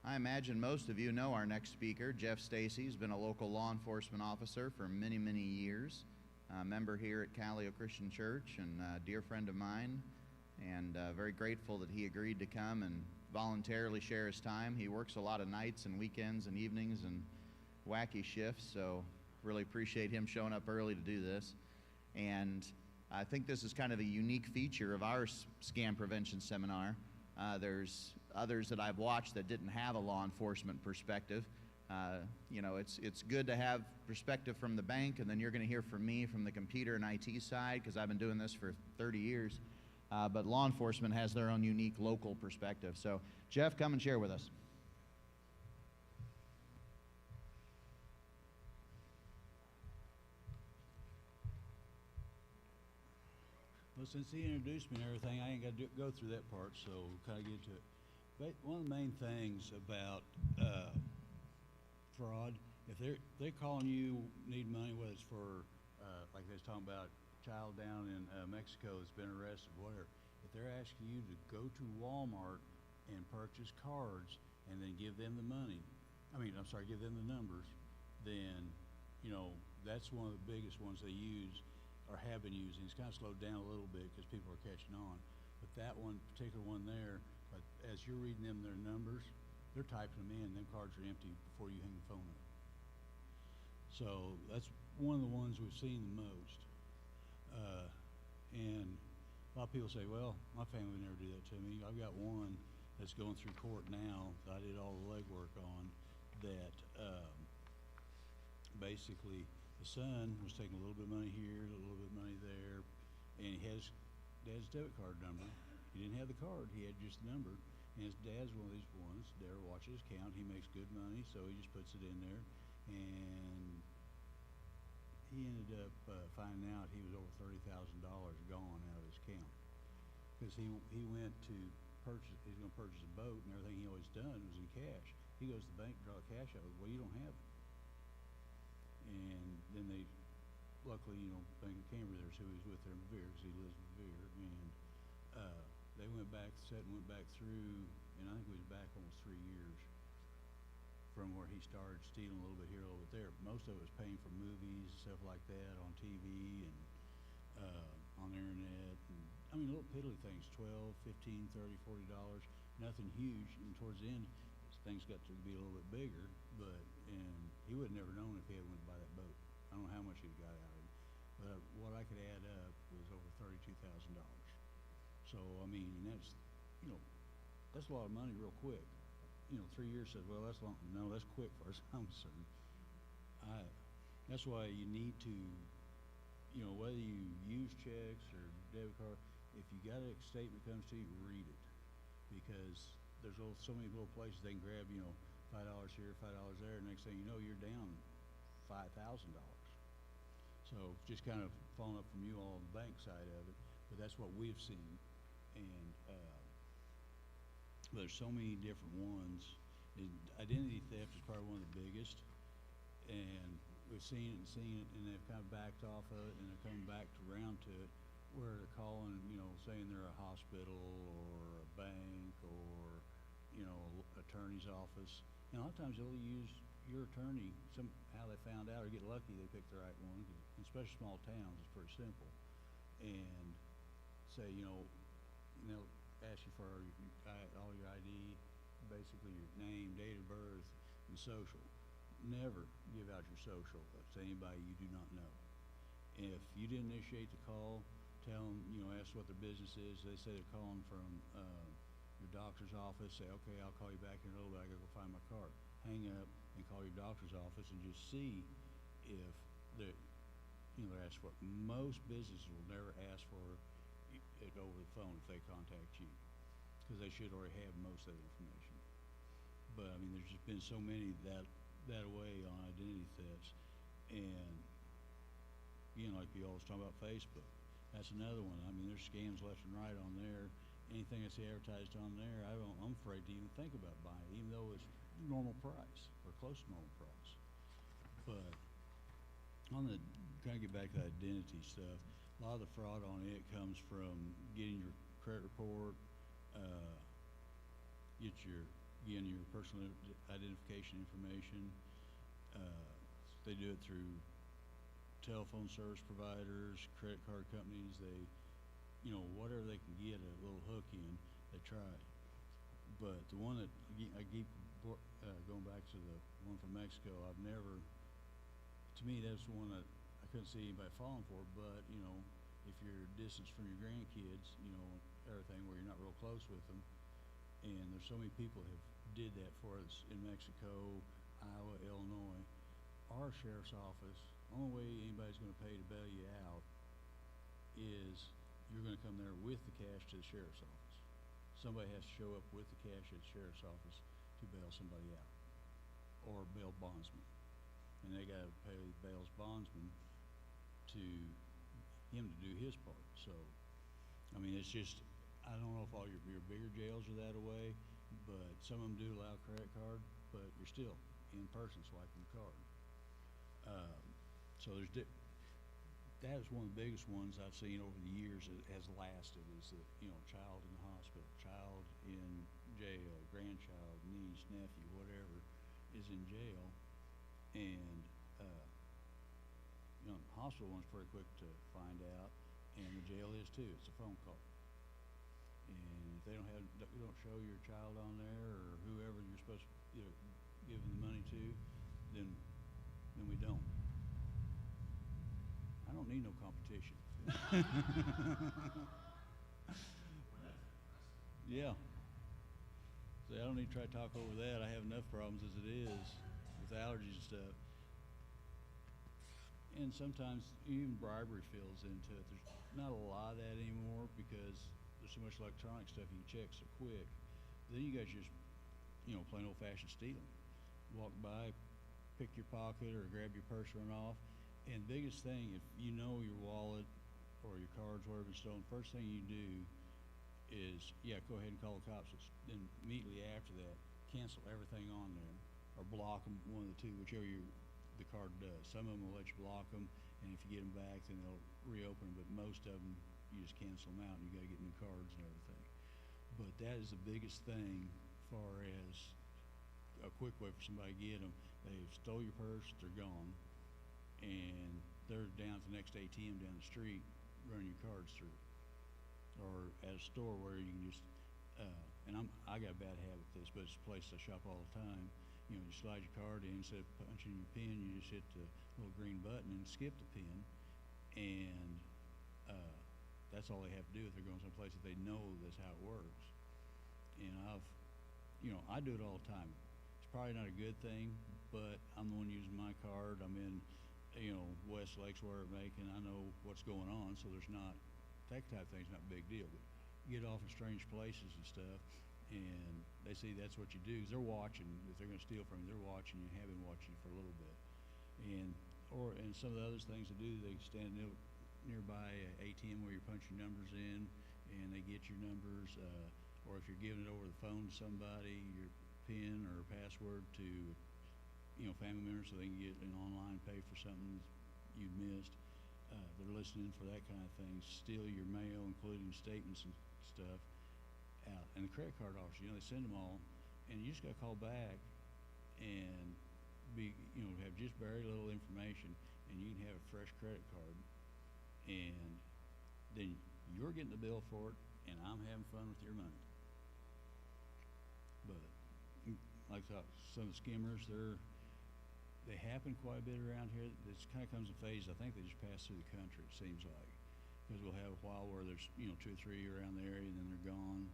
I imagine most of you know our next speaker. Jeff Stacy has been a local law enforcement officer for many, many years. A member here at Callao Christian Church and a dear friend of mine. And very grateful that he agreed to come and voluntarily share his time. He works a lot of nights and weekends and evenings and wacky shifts, so really appreciate him showing up early to do this. And I think this is kind of a unique feature of our scam prevention seminar. There's others that I've watched that didn't have a law enforcement perspective. You know, it's good to have perspective from the bank, and then you're going to hear from me from the computer and IT side, because I've been doing this for 30 years. But law enforcement has their own unique local perspective. So, Jeff, come and share with us. Well, since he introduced me and everything, I ain't got to go through that part, so we'll kind of get to it. But one of the main things about fraud, if they're calling you, need money, whether it's for, like they was talking about, a child down in Mexico that's been arrested, whatever. If they're asking you to go to Walmart and purchase cards and then give them the money, give them the numbers, then, you know, that's one of the biggest ones they use or have been using. It's kind of slowed down a little bit because people are catching on. But that one, particular one there, but as you're reading them their numbers, they're typing them in, them cards are empty before you hang the phone up. So that's one of the ones we've seen the most. And a lot of people say, well, my family would never do that to me. I've got one that's going through court now that I did all the legwork on that basically the son was taking a little bit of money here, a little bit of money there, and he has dad's debit card number. He didn't have the card, he had just the number. And his dad's one of these ones, there watches his account, he makes good money, so he just puts it in there. And he ended up finding out he was over $30,000 gone out of his account. Because he went to purchase, he's going to purchase a boat, and everything he always done was in cash. He goes to the bank, draw cash out, well, you don't have it. And then they, luckily, you know, Bank of Cambridge, there's who he's with there in Revere, because he lives in Revere, and they went back through, and I think he was back almost 3 years from where he started stealing a little bit here, a little bit there. Most of it was paying for movies, stuff like that, on TV and on the internet, and I mean, little piddly things, $12, $15, $30, $40, nothing huge, and towards the end, things got to be a little bit bigger, and he would have never known if he had went to buy that boat. I don't know how much he got out of it, but what I could add up was over $32,000. So, I mean, that's, you know, that's a lot of money real quick. You know, 3 years says, well, that's long. No, that's quick for us, I'm concerned. That's why you need to, you know, whether you use checks or debit card, if you got a statement comes to you, read it. Because there's so many little places they can grab, you know, $5 here, $5 there, and next thing you know, you're down $5,000. So just kind of following up from you all on the bank side of it, but that's what we've seen. And there's so many different ones. And identity theft is probably one of the biggest, and we've seen it, and they've kind of backed off of it, and they're coming back around to it, where they're calling, you know, saying they're a hospital or a bank or, you know, attorney's office. And a lot of times they'll use your attorney, somehow they found out or get lucky they picked the right one, especially small towns, it's pretty simple. And say, you know, and they'll ask you for all your ID, basically your name, date of birth, and social. Never give out your social to anybody you do not know. If you didn't initiate the call, tell them, you know, ask what their business is. They say they're calling from your doctor's office. Say, okay, I'll call you back in a little bit. I gotta go find my card. Hang up and call your doctor's office and just see if they're, you know, they're asked for it. Most businesses will never ask for it over the phone if they contact you, because they should already have most of the information. But I mean, there's just been so many that way on identity thefts, and again, like you always talk about Facebook, that's another one. I mean, there's scams left and right on there. Anything I see advertised on there, I'm afraid to even think about buying it, even though it's normal price or close to normal price. But on the, kind of get back to the identity stuff, a lot of the fraud on it comes from getting your credit report, getting your personal identification information. They do it through telephone service providers, credit card companies. They, whatever they can get a little hook in, they try. But the one that I keep going back to the one from Mexico, I've never, to me, that's the one that I couldn't see anybody falling for. But, if you're distance from your grandkids, everything where you're not real close with them, and there's so many people have did that for us in Mexico, Iowa, Illinois. Our sheriff's office, only way anybody's going to pay to bail you out is you're going to come there with the cash to the sheriff's office. Somebody has to show up with the cash at the sheriff's office to bail somebody out, or bail bondsman, and they got to pay bail's bondsman to him to do his part. So, I mean, it's just, I don't know if all your bigger jails are that way, but some of them do allow credit card, but you're still in person swiping the card. So that is one of the biggest ones I've seen over the years that has lasted is that, child in the hospital, child in jail, grandchild, niece, nephew, whatever is in jail. And, the hospital one's pretty quick to find out, and the jail is too. It's a phone call. And if they don't show your child on there or whoever you're supposed to give the money to, then we don't. I don't need no competition. Yeah. So I don't need to try to talk over that. I have enough problems as it is with allergies and stuff. And sometimes even bribery fills into it. There's not a lot of that anymore because there's so much electronic stuff you can check so quick. Then you guys just, plain old fashioned stealing. Walk by, pick your pocket or grab your purse, run off. And biggest thing, if you know your wallet or your cards, whatever is stolen, first thing you do is, go ahead and call the cops. Then immediately after that, cancel everything on there or block them, one of the two, whichever the card does. Some of them will let you block them, and if you get them back, then they'll reopen them, but most of them, you just cancel them out, and you got to get new cards and everything. But that is the biggest thing as far as a quick way for somebody to get them. They stole your purse, they're gone, and they're down at the next ATM down the street running your cards through. Or at a store where you can just, and I got a bad habit with this, but it's a place I shop all the time. You slide your card in, instead of punching your PIN, you just hit the little green button and skip the PIN, and that's all they have to do if they're going someplace that they know that's how it works. And I do it all the time. It's probably not a good thing, but I'm the one using my card. I'm in, West Lakes where I'm making. I know what's going on, so there's not, that type of thing's not a big deal. But you get off in strange places and stuff, and they see that's what you do, 'cause they're watching. If they're going to steal from you, they're watching you, have been watching you for a little bit. And some of the other things they do, they stand nearby a ATM where you're punching numbers in, and they get your numbers. Or if you're giving it over the phone to somebody, your PIN or password to, family members, so they can get an online pay for something you missed. They're listening for that kind of thing. Steal your mail, including statements and stuff. Out. And the credit card officers, they send them all, and you just got to call back and have just very little information, and you can have a fresh credit card, and then you're getting the bill for it, and I'm having fun with your money. But like some of the skimmers, they happen quite a bit around here. This kind of comes in phases. I think they just pass through the country, it seems like, because we'll have a while where there's 2 or 3 around the area, and then they're gone.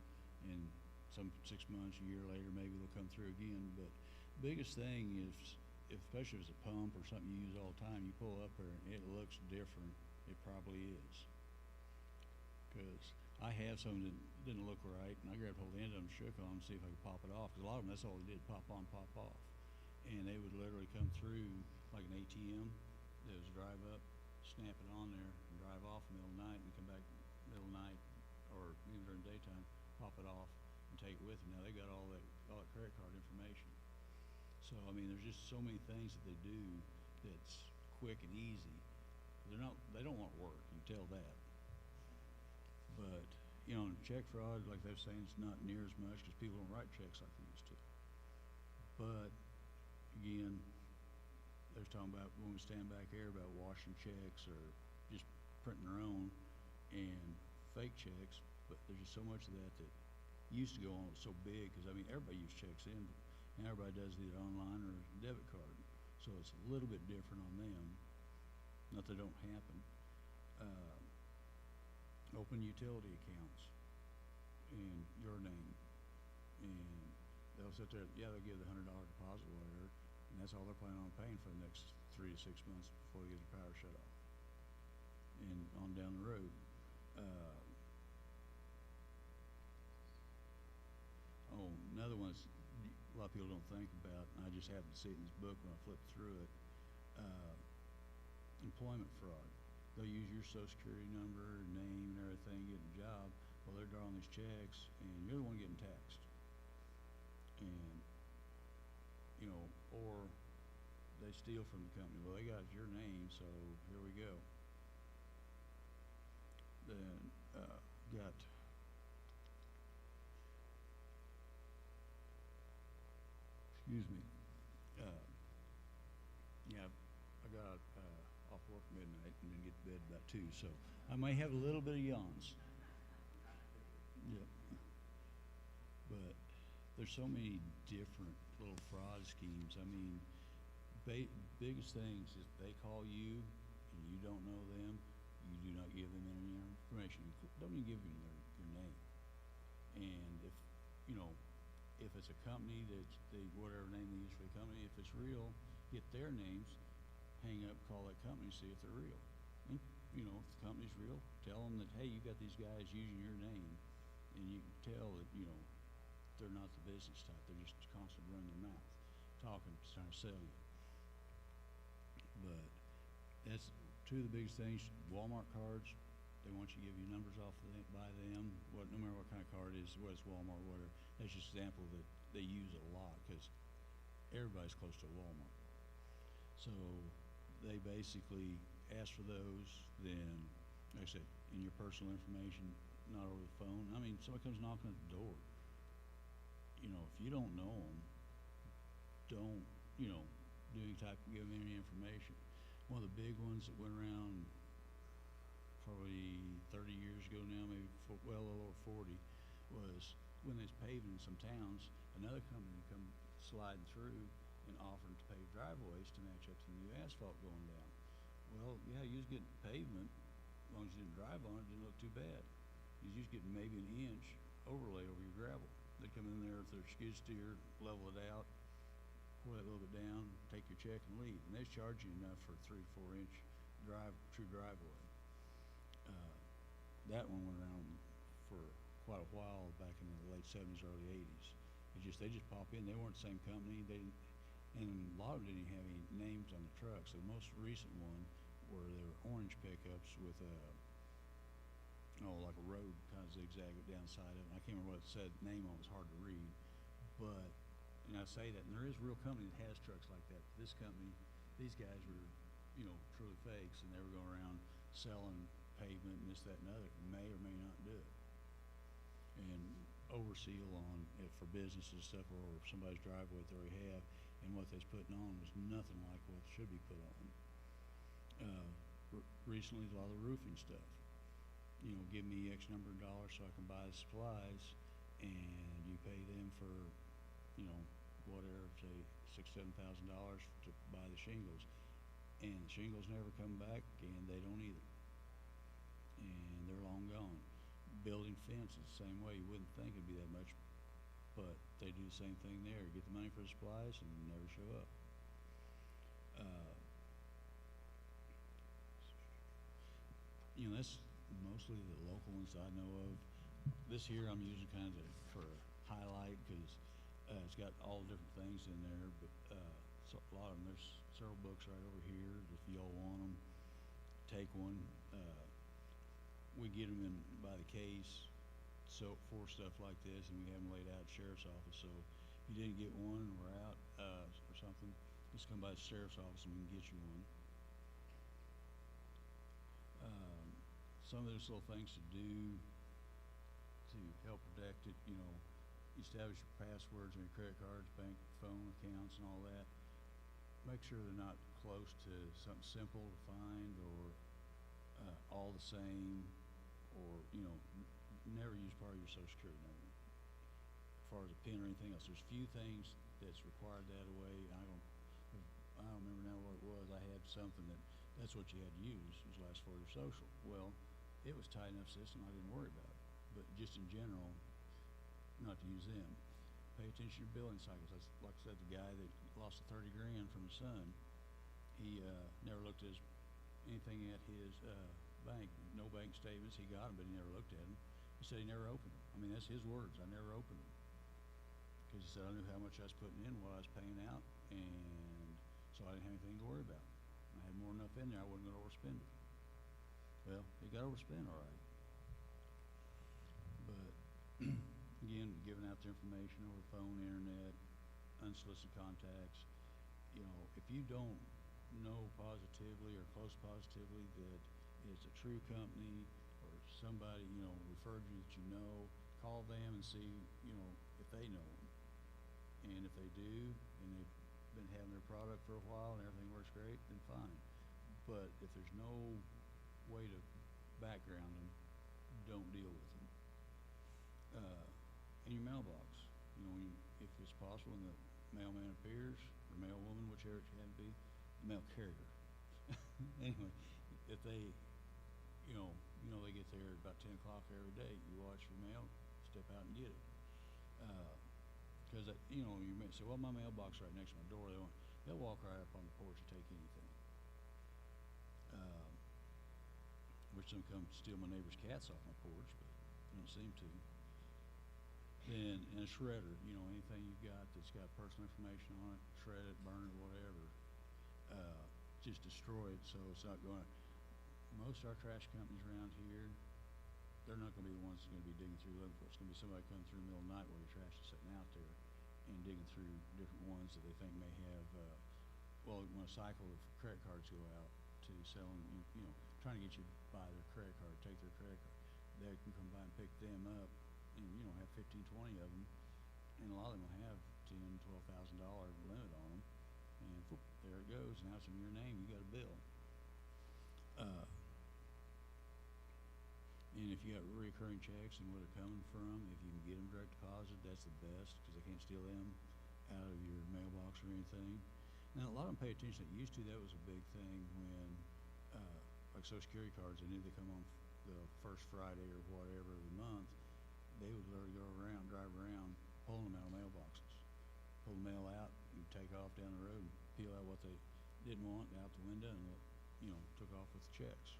And some 6 months, a year later, maybe they'll come through again. But biggest thing is, especially if it's a pump or something you use all the time, you pull up there and it looks different. It probably is. Because I have some that didn't look right, and I grabbed hold of the end of them, shook on them, see if I could pop it off. Because a lot of them, that's all they did, pop on, pop off. And they would literally come through like an ATM. They would drive up, snap it on there, and drive off in the middle of the night, and come back middle of the night, or even during daytime, pop it off and take it with them. Now they got all that credit card information. So I mean, there's just so many things that they do that's quick and easy. They don't want work. You can tell that. But you know, check fraud, like they're saying, it's not near as much because people don't write checks like they used to. But again, they're talking about when we stand back here about washing checks or just printing their own and fake checks. But there's just so much of that that used to go on so big because I mean everybody used checks in, and everybody does it either online or debit card. So it's a little bit different on them. Not that they don't happen. Open utility accounts in your name, and they'll sit there. Yeah, they'll give the $100 deposit, whatever, and that's all they're planning on paying for the next 3 to 6 months before they get the power shut off. And on down the road. Another one a lot of people don't think about, and I just happened to see it in this book when I flipped through it. Employment fraud. They'll use your social security number, name, and everything, getting a job. Well, they're drawing these checks, and you're the one getting taxed. And, you know, or they steal from the company. Well, they got your name, so here we go. Then got excuse me. Yeah, I got off work midnight and didn't get to bed about 2, so I may have a little bit of yawns. Yep. But there's so many different little fraud schemes. I mean, biggest things is they call you and you don't know them. You do not give them any information. You don't even give them your name. And if you know, if it's a company that's whatever name they use for the company, if it's real, get their names, hang up, call that company, see if they're real. And you know, if the company's real, tell them that hey, you got these guys using your name, and you can tell that you know they're not the business type. They're just constantly running their mouth, talking, trying to sell you. But that's two of the biggest things. Walmart cards, they want you to give you numbers off of them, by them. No matter what kind of card it is, whether it's Walmart or whatever. That's just an example that they use it a lot because everybody's close to a Walmart. So they basically ask for those. Then, like I said, in your personal information, not over the phone. I mean, somebody comes knocking at the door. You know, if you don't know them, don't give them any information. One of the big ones that went around probably 30 years ago now, maybe well over 40, was when they was paving some towns, another company come sliding through and offering to pave driveways to match up to the new asphalt going down. Well, yeah, you was getting pavement, as long as you didn't drive on it, it didn't look too bad. You was just getting maybe an inch overlay over your gravel. They come in there with their skid steer, level it out, pour that a little bit down, take your check and leave. And they charge you enough for a 3 to 4 inch true driveway. That one went around for quite a while back in the late 70s, early 80s. They just pop in. They weren't the same company. And a lot of them didn't have any names on the trucks. So the most recent one were their orange pickups with like a road kind of zigzag down the side of it. And I can't remember what it said. The name on it was hard to read. But, and I say that, and there is a real company that has trucks like that. This company, these guys were, truly fakes, and they were going around selling pavement and this, that, and other. May or may not do it. And overseal on it for businesses and stuff, or somebody's driveway that they already have, and what they's putting on was nothing like what should be put on. Recently, a lot of the roofing stuff. Give me X number of dollars so I can buy the supplies, and you pay them for, whatever, say $6,000-7,000 to buy the shingles, and the shingles never come back, and they don't either, and they're long gone. Building fences, the same way. You wouldn't think it'd be that much, but they do the same thing there. Get the money for the supplies and never show up. That's mostly the local ones I know of. This here I'm using kind of for a highlight because it's got all different things in there, but so a lot of them, there's several books right over here. If y'all want them, take one. We get them in by the case, so for stuff like this, and we have them laid out at the sheriff's office. So if you didn't get one or out or something, just come by the sheriff's office and we can get you one. Some of those little things to do to help protect it, you know, establish your passwords on your credit cards, bank, phone accounts, and all that. Make sure they're not close to something simple to find or all the same, or, you know, never use part of your social security number as far as a PIN or anything else. There's few things that's required that way. I don't remember now what it was. I had something that's what you had to use, was last four of your social. Well, it was tight enough system, I didn't worry about it. But just in general, not to use them. Pay attention to your billing cycles. That's, like I said, the guy that lost the 30 grand from his son, he never looked at anything at his bank. No bank statements. He got them, but he never looked at them. He said he never opened them. I mean, that's his words. I never opened them. Because he said I knew how much I was putting in, what I was paying out, and so I didn't have anything to worry about. I had more than enough in there. I wasn't going to overspend it. Well, he got overspent all right. But again, giving out the information over the phone, internet, unsolicited contacts. You know, if you don't know positively or close positively that it's a true company or somebody, you know, referred you that you know, call them and see, you know, if they know them. And if they do, and they've been having their product for a while and everything works great, then fine. But if there's no way to background them, don't deal with them. In your mailbox, you know, if it's possible, and the mailman appears, or mailwoman, whichever it had to be, the mail carrier. Anyway, if they, you know, they get there at about 10 o'clock every day, you watch your mail, step out and get it. Because, you know, you may say, well, my mailbox right next to my door, they'll walk right up on the porch and take anything. Which some come steal my neighbor's cats off my porch, but they don't seem to. Then, in a shredder, you know, anything you've got that's got personal information on it, shred it, burn it, whatever. Just destroy it so it's not going to. Most of our trash companies around here, they're not going to be the ones that's going to be digging through looking for it. It's going to be somebody coming through in the middle of the night while your trash is sitting out there and digging through different ones that they think may have, well, when a cycle of credit cards go out to sell them, you know, trying to get you to buy their credit card, take their credit card. They can come by and pick them up and, you know, have 15, 20 of them. And a lot of them will have $10,000, $12,000 limit on them. And whoop, there it goes. Now it's in your name. You got a bill. And if you got recurring checks and where they're coming from, if you can get them direct deposit, that's the best because they can't steal them out of your mailbox or anything. Now, a lot of them pay attention. That used to, that was a big thing when, like Social Security cards, they knew they come on the first Friday or whatever of the month. They would literally go around, drive around, pulling them out of mailboxes. Pull the mail out and take off down the road and peel out what they didn't want out the window and, you know, took off with the checks.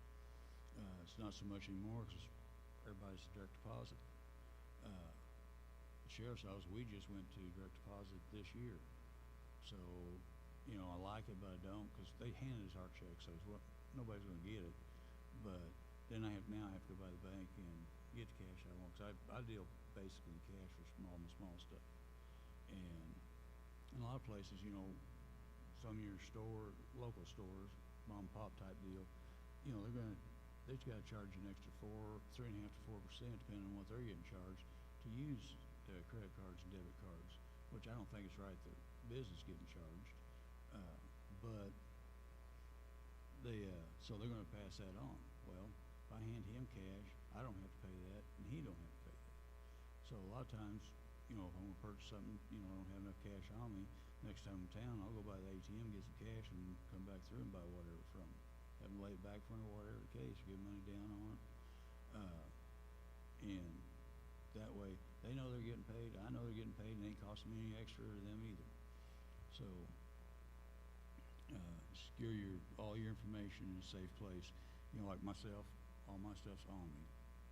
It's not so much anymore because everybody's direct deposit. The sheriff's office, we just went to direct deposit this year. So, you know, I like it, but I don't because they handed us our check, so it's what, nobody's going to get it. But then I have to go by the bank and get the cash I want because I deal basically in cash for small stuff. And in a lot of places, you know, some of your local stores, mom and pop type deal, you know, they've got to charge you an extra 3.5% to 4%, depending on what they're getting charged, to use credit cards and debit cards, which I don't think it's right that business getting charged. But so they're going to pass that on. Well, if I hand him cash, I don't have to pay that, and he don't have to pay that. So a lot of times, you know, if I'm going to purchase something, you know, I don't have enough cash on me, next time in town, I'll go by the ATM, get some cash, and come back through and buy whatever from them. Have them lay it back for me, or whatever the case, give money down on it. And that way, they know they're getting paid, I know they're getting paid, and it ain't costing me any extra to them either. So, secure all your information in a safe place. You know, like myself, all my stuff's on me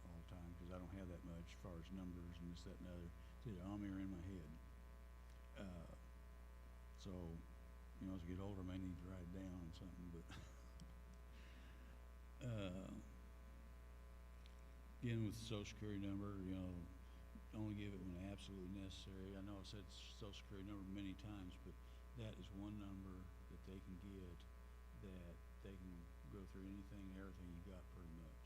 all the time because I don't have that much as far as numbers and this, that, and the other. It's either on me or in my head. So, you know, as I get older, I may need to write it down on something, but again, with the Social Security number, you know, only give it when absolutely necessary. I know I said Social Security number many times, but that is one number that they can get that they can go through anything, everything you got pretty much.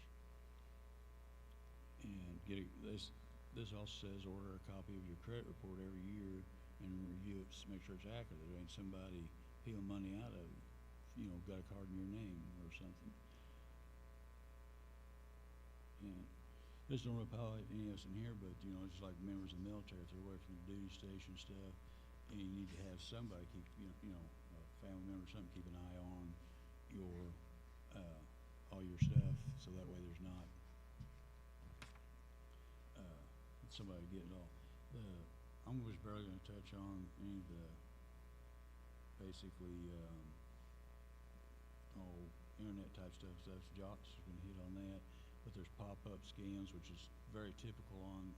And this also says order a copy of your credit report every year and review it to make sure it's accurate. There ain't somebody peeling money out of you, you know, got a card in your name or something. And this don't apply to any of us in here, but you know, it's just like members of the military, if they're away from the duty station stuff, and you need to have somebody keep, you know, a family member or something, keep an eye on your all your stuff, so that way there's not somebody getting it all. I'm just barely going to touch on any of the basically internet type stuff. So that's Jock's going to hit on that. But there's pop-up scams, which is very typical on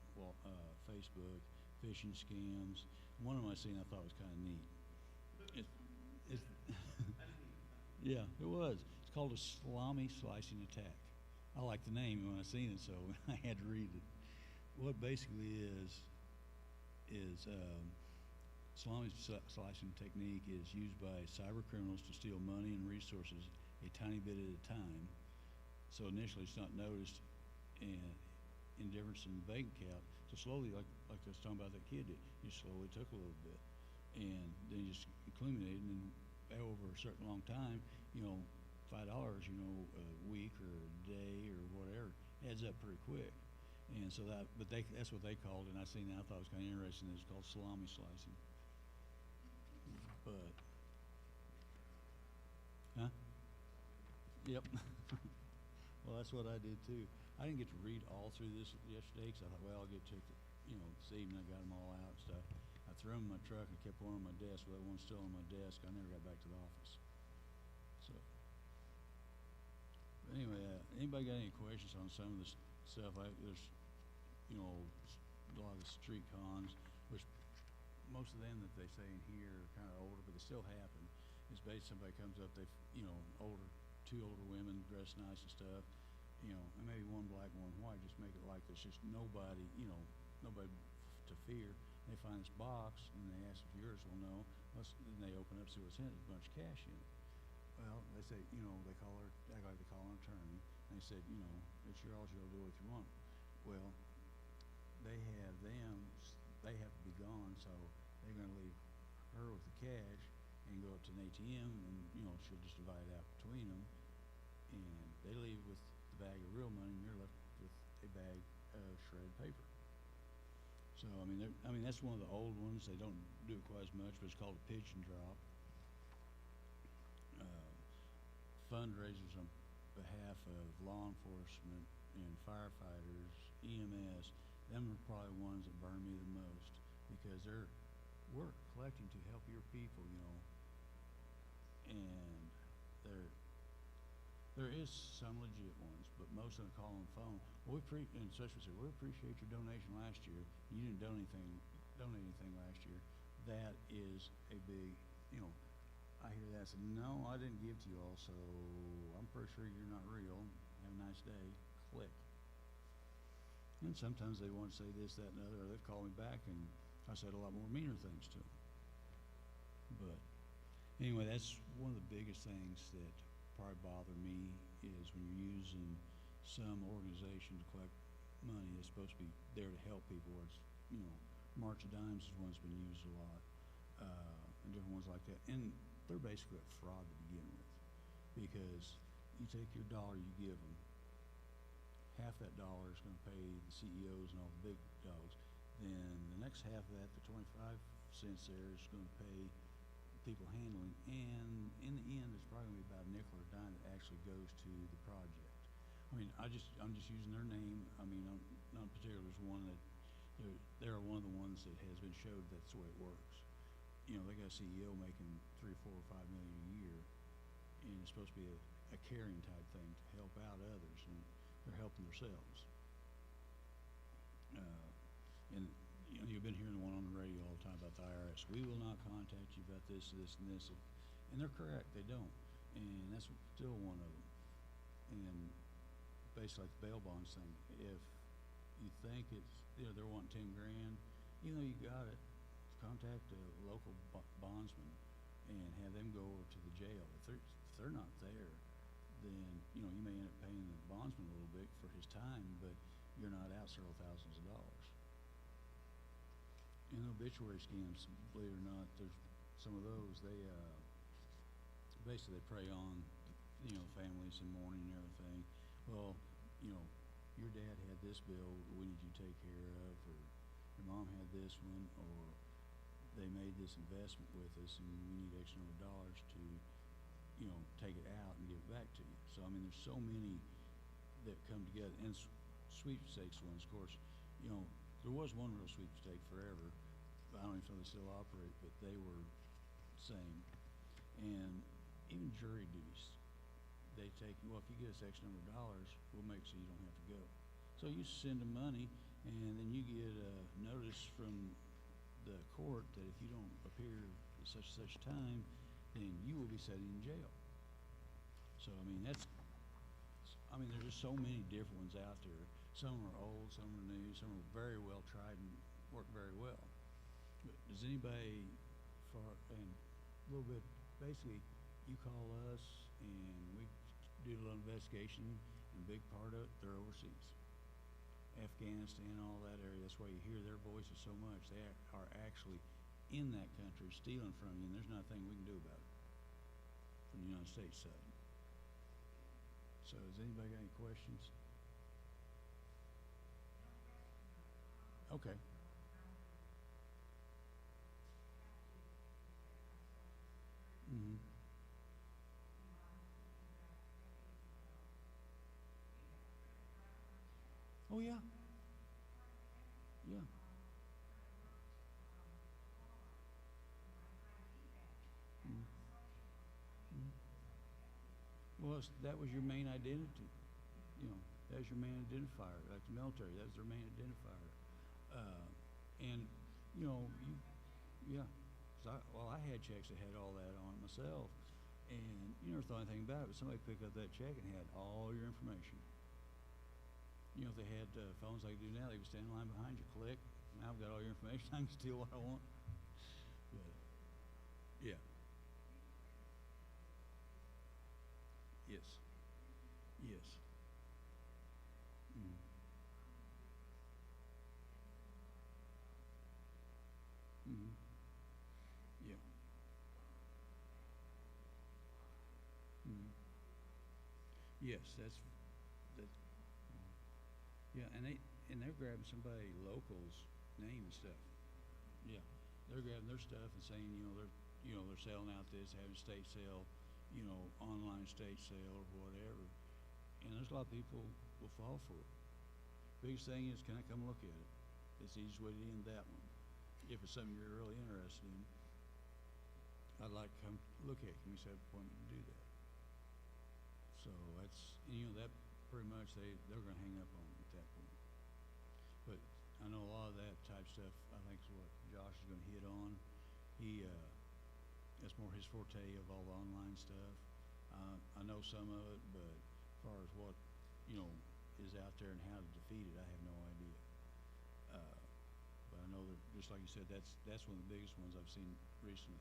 Facebook, phishing scams. One of them I seen I thought was kind of neat. Yeah, it was. It's called a salami slicing attack. I like the name when I seen it, so I had to read it. What basically is salami slicing technique is used by cyber criminals to steal money and resources a tiny bit at a time. So initially it's not noticed in difference in the bank account. So slowly, like I was talking about that kid, you slowly took a little bit. And then you just accumulated, and then over a certain long time, you know, $5, you know, a week or a day or whatever, adds up pretty quick. And so that's what they called it, and I seen that, I thought it was kind of interesting. It's called salami slicing. But, huh? Yep. Well, that's what I did too. I didn't get to read all through this yesterday because I thought, well, I'll get to it, you know, this evening. I got them all out and stuff. I threw them in my truck and kept one on my desk. Well, that one's still on my desk. I never got back to the office. So, but anyway, anybody got any questions on some of this stuff? There's, you know, a lot of the street cons, which most of them that they say in here are kind of older, but they still happen. It's basically somebody comes up, you know, two older women dressed nice and stuff, you know, and maybe one black, one white, just make it like there's just nobody, you know, nobody to fear. They find this box and they ask if yours. Well, no. Then they open up, see what's in it. There's a bunch of cash in it. Well, they say, you know, they act like they call an attorney. And they said, you know, it's yours, you'll do what you want. Well, they have to be gone, so they're going to leave her with the cash and go up to an ATM, and you know, she'll just divide it out between them, and they leave with the bag of real money, and you're left with a bag of shredded paper. So I mean that's one of the old ones. They don't do it quite as much, but it's called a pigeon drop. Fundraisers on behalf of law enforcement and firefighters, EMS, them are probably ones that burn me the most because we're collecting to help your people, you know, and there is some legit ones, but most of them call on the phone. Well, and especially say, we appreciate your donation last year. You didn't donate anything last year. That is a big, you know, I hear that. I said, no, I didn't give to you all, so I'm pretty sure you're not real. Have a nice day. Click. And sometimes they want to say this, that, and the other, or they've called me back, and I said a lot more meaner things to them. But anyway, that's one of the biggest things that probably bother me is when you're using some organization to collect money that's supposed to be there to help people. Or it's, you know, March of Dimes is one that's been used a lot, and different ones like that. And they're basically a fraud to begin with, because you take your dollar you give them, half that dollar is going to pay the CEOs and all the big dogs. Then the next half of that, the 25 cents there, is going to pay people handling. And in the end, it's probably going to be about a nickel or a dime that actually goes to the project. I mean, I'm just using their name. I mean, not particularly. There's one that they're one of the ones that has been showed that's the way it works. You know, they got a CEO making $3, $4, or $5 million a year, and it's supposed to be a caring type thing to help out others, and they're helping themselves. And, you know, you've been hearing the one on the radio all the time about the IRS. We will not contact you about this, this, and this. And they're correct, they don't. And that's still one of them. And basically like the bail bonds thing, if you think it's, you know, they're wanting 10 grand, even though you got it, contact a local bondsman and have them go over to the jail. If they're not there, then, you know, you may end up paying the bondsman a little bit for his time, but you're not out several thousands of dollars. In obituary scams, believe it or not, there's some of those, they basically they prey on, you know, families in mourning and everything. Well, you know, your dad had this bill we need you to take care of, or your mom had this one, or they made this investment with us and we need X number of dollars to, you know, take it out and give it back to you. So, I mean, there's so many that come together. And sweepstakes ones, of course, you know, there was one real sweepstake forever. I don't even know if they still operate, but they were same. And even jury duties, they take, well, if you get us X number of dollars, we'll make so you don't have to go. So you send them money, and then you get a notice from the court that if you don't appear at such and such time, then you will be sitting in jail. So, I mean, there's just so many different ones out there. Some are old, some are new, some are very well tried and work very well. But does anybody, and a little bit, basically, you call us and we do a little investigation, and a big part of it, they're overseas. Afghanistan, all that area, that's why you hear their voices so much. They are actually in that country stealing from you, and there's not a thing we can do about it from the United States side. So has anybody got any questions? Okay. Mm-hmm. Oh yeah. Yeah. Mm-hmm. Well, that was your main identity. You know, that was your main identifier. Like the military, that was their main identifier. And you know, yeah. I had checks that had all that on it myself, and you never thought anything about it. But somebody picked up that check and had all your information. You know, if they had phones like they do now, they would stand in line behind you, click. Now I've got all your information. I can steal what I want. But, yeah. Yes. Yes. Mm. Mm-hmm. Yeah. Mm-hmm. Yes, that's. Yeah, and they're grabbing somebody local's name and stuff. Yeah, they're grabbing their stuff and saying, they're selling out this, having estate sale, online estate sale or whatever. And there's a lot of people will fall for it. Biggest thing is, can I come look at it? It's the easiest way to end that one. If it's something you're really interested in, I'd like to come look at it. Can we set up an appointment to do that? So that's, that pretty much they're going to hang up on it at that point. But I know a lot of that type stuff, I think, is what Josh is going to hit on. That's more his forte of all the online stuff. I know some of it, but as far as what, is out there and how to defeat it, I have no idea. But I know that, just like you said, that's one of the biggest ones I've seen recently.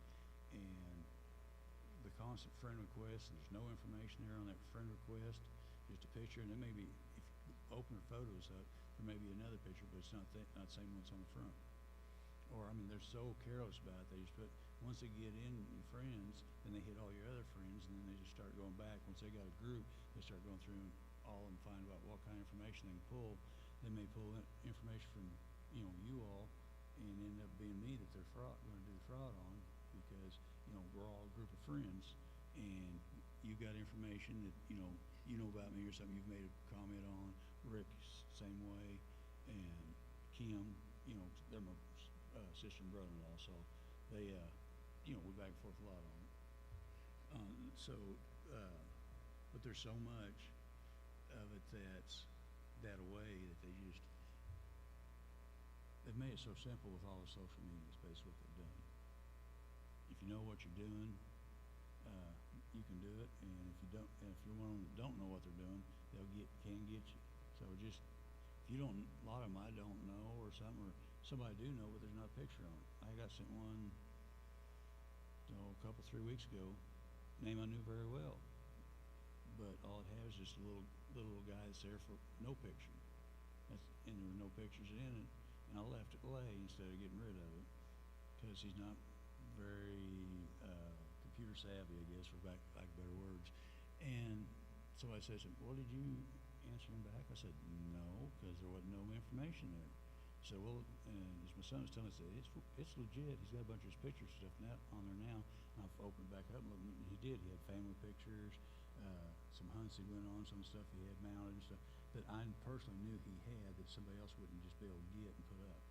And the constant friend requests, and there's no information there on that friend request, just a picture, and there may be, if you open their photos up, there may be another picture, but it's not the same one that's on the front. Or, they're so careless about it, they just put, once they get in your friends, then they hit all your other friends, and then they just start going back. Once they got a group, they start going through all and find out what kind of information they can pull. They may pull information from, you all, and end up being me that they're going to do the fraud on, because, we're all a group of friends, and you've got information that, you know about me or something you've made a comment on. Rick, same way, and Kim, they're my sister and brother-in-law, so they, we back and forth a lot on it. But there's so much of it that's that way that they just, they've made it so simple with all the social media. It's basically what they've done. If you know what you're doing, you can do it, and if you don't, and if you're one of them that don't know what they're doing, can get you. So just if you don't, a lot of them I don't know or something, or somebody I do know, but there's not a picture on it. I got sent one, a couple 3 weeks ago, name I knew very well, but all it has is just a little guy that's there for no picture. And there were no pictures in it, and I left it lay instead of getting rid of it because he's not very computer savvy, I guess, for lack of better words. And somebody says, well, did you answer him back? I said, no, because there wasn't no information there. So, well, and as my son was telling us, it's legit. He's got a bunch of his pictures and stuff on there now. And I've opened it back up and looked, and he did. He had family pictures, some hunts he went on, some stuff he had mounted and stuff that I personally knew he had that somebody else wouldn't just be able to get and put up.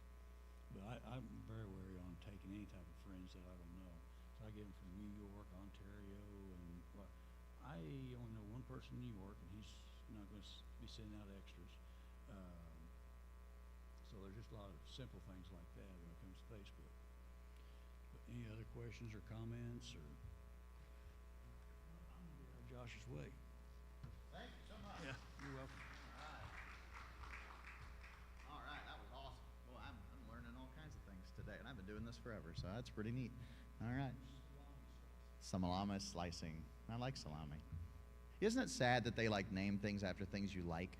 But I'm very wary on taking any type of friends that I don't know. So I get them from New York, Ontario, and I only know one person in New York, and he's not going to be sending out extras. So there's just a lot of simple things like that when it comes to Facebook. But any other questions or comments, or I'm going to get out of Josh's way. Thank you so much. Yeah, you're welcome. All right, that was awesome. Well, I'm learning all kinds of things today, and I've been doing this forever, so that's pretty neat. All right. Salami slicing. I like salami. Isn't it sad that they like name things after things you like?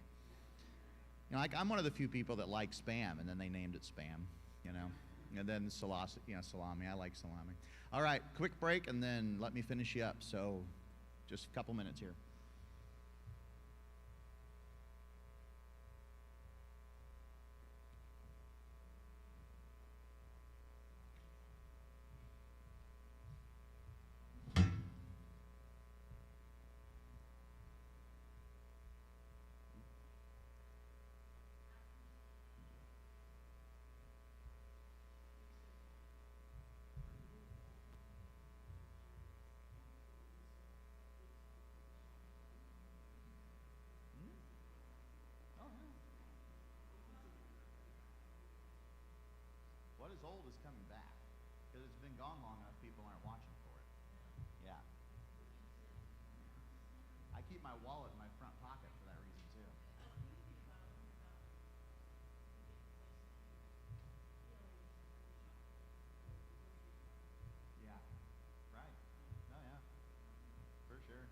You know, like I'm one of the few people that like Spam, and then they named it Spam, you know. And then salami. I like salami. All right, quick break, and then let me finish you up. So just a couple minutes here. What is old is coming back, because it's been gone long enough. People aren't watching for it. Yeah. I keep my wallet in my front pocket for that reason too. Yeah. Right. Oh yeah. For sure.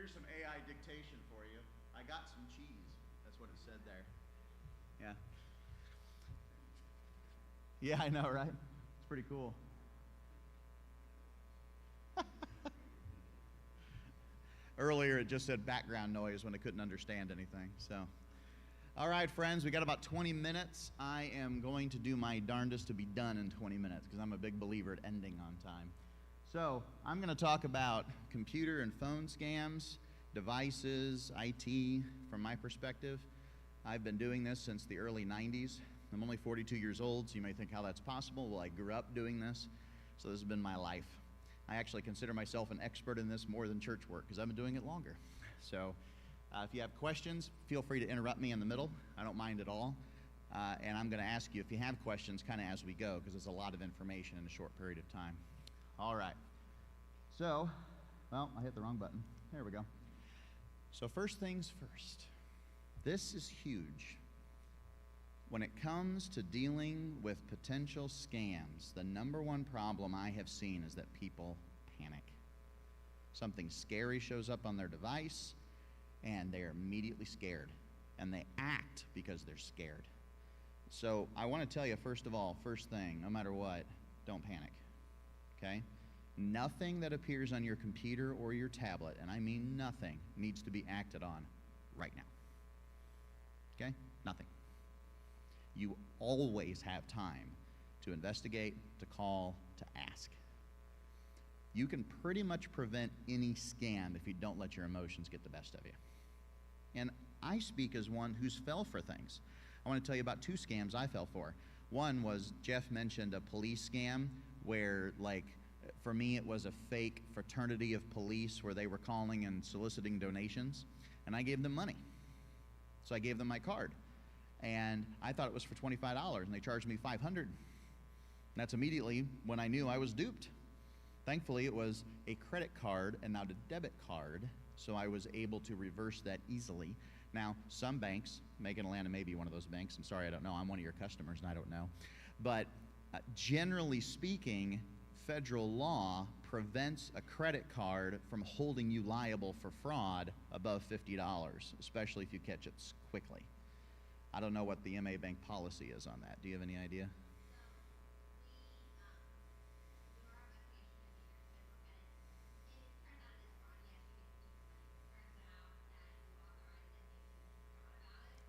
Here's some AI dictation for you. I got some cheese. That's what it said there. Yeah. Yeah, I know, right? It's pretty cool. Earlier, it just said background noise when I couldn't understand anything. So, all right, friends, we got about 20 minutes. I am going to do my darndest to be done in 20 minutes because I'm a big believer at ending on time. So, I'm going to talk about computer and phone scams, devices, IT, from my perspective. I've been doing this since the early 90s. I'm only 42 years old, so you may think how that's possible. Well, I grew up doing this, so this has been my life. I actually consider myself an expert in this more than church work because I've been doing it longer. So if you have questions, feel free to interrupt me in the middle. I don't mind at all. And I'm going to ask you if you have questions kind of as we go because it's a lot of information in a short period of time. All right. So, well, I hit the wrong button. There we go. So first things first. This is huge. When it comes to dealing with potential scams, the number one problem I have seen is that people panic. Something scary shows up on their device, and they're immediately scared, and they act because they're scared. So I want to tell you, first of all, first thing, no matter what, don't panic, okay? Nothing that appears on your computer or your tablet, and I mean nothing, needs to be acted on right now, okay? Nothing. You always have time to investigate, to call, to ask. You can pretty much prevent any scam if you don't let your emotions get the best of you. And I speak as one who's fell for things. I want to tell you about 2 scams I fell for. One was, Jeff mentioned a police scam where, like, for me it was a fake fraternity of police where they were calling and soliciting donations, and I gave them money. So I gave them my card. And I thought it was for $25, and they charged me $500. And that's immediately when I knew I was duped. Thankfully, it was a credit card and not a debit card, so I was able to reverse that easily. Now, some banks, Macon Atlanta may be one of those banks. I'm sorry, I don't know. I'm one of your customers, and I don't know. But generally speaking, federal law prevents a credit card from holding you liable for fraud above $50, especially if you catch it quickly. I don't know what the MA Bank policy is on that. Do you have any idea?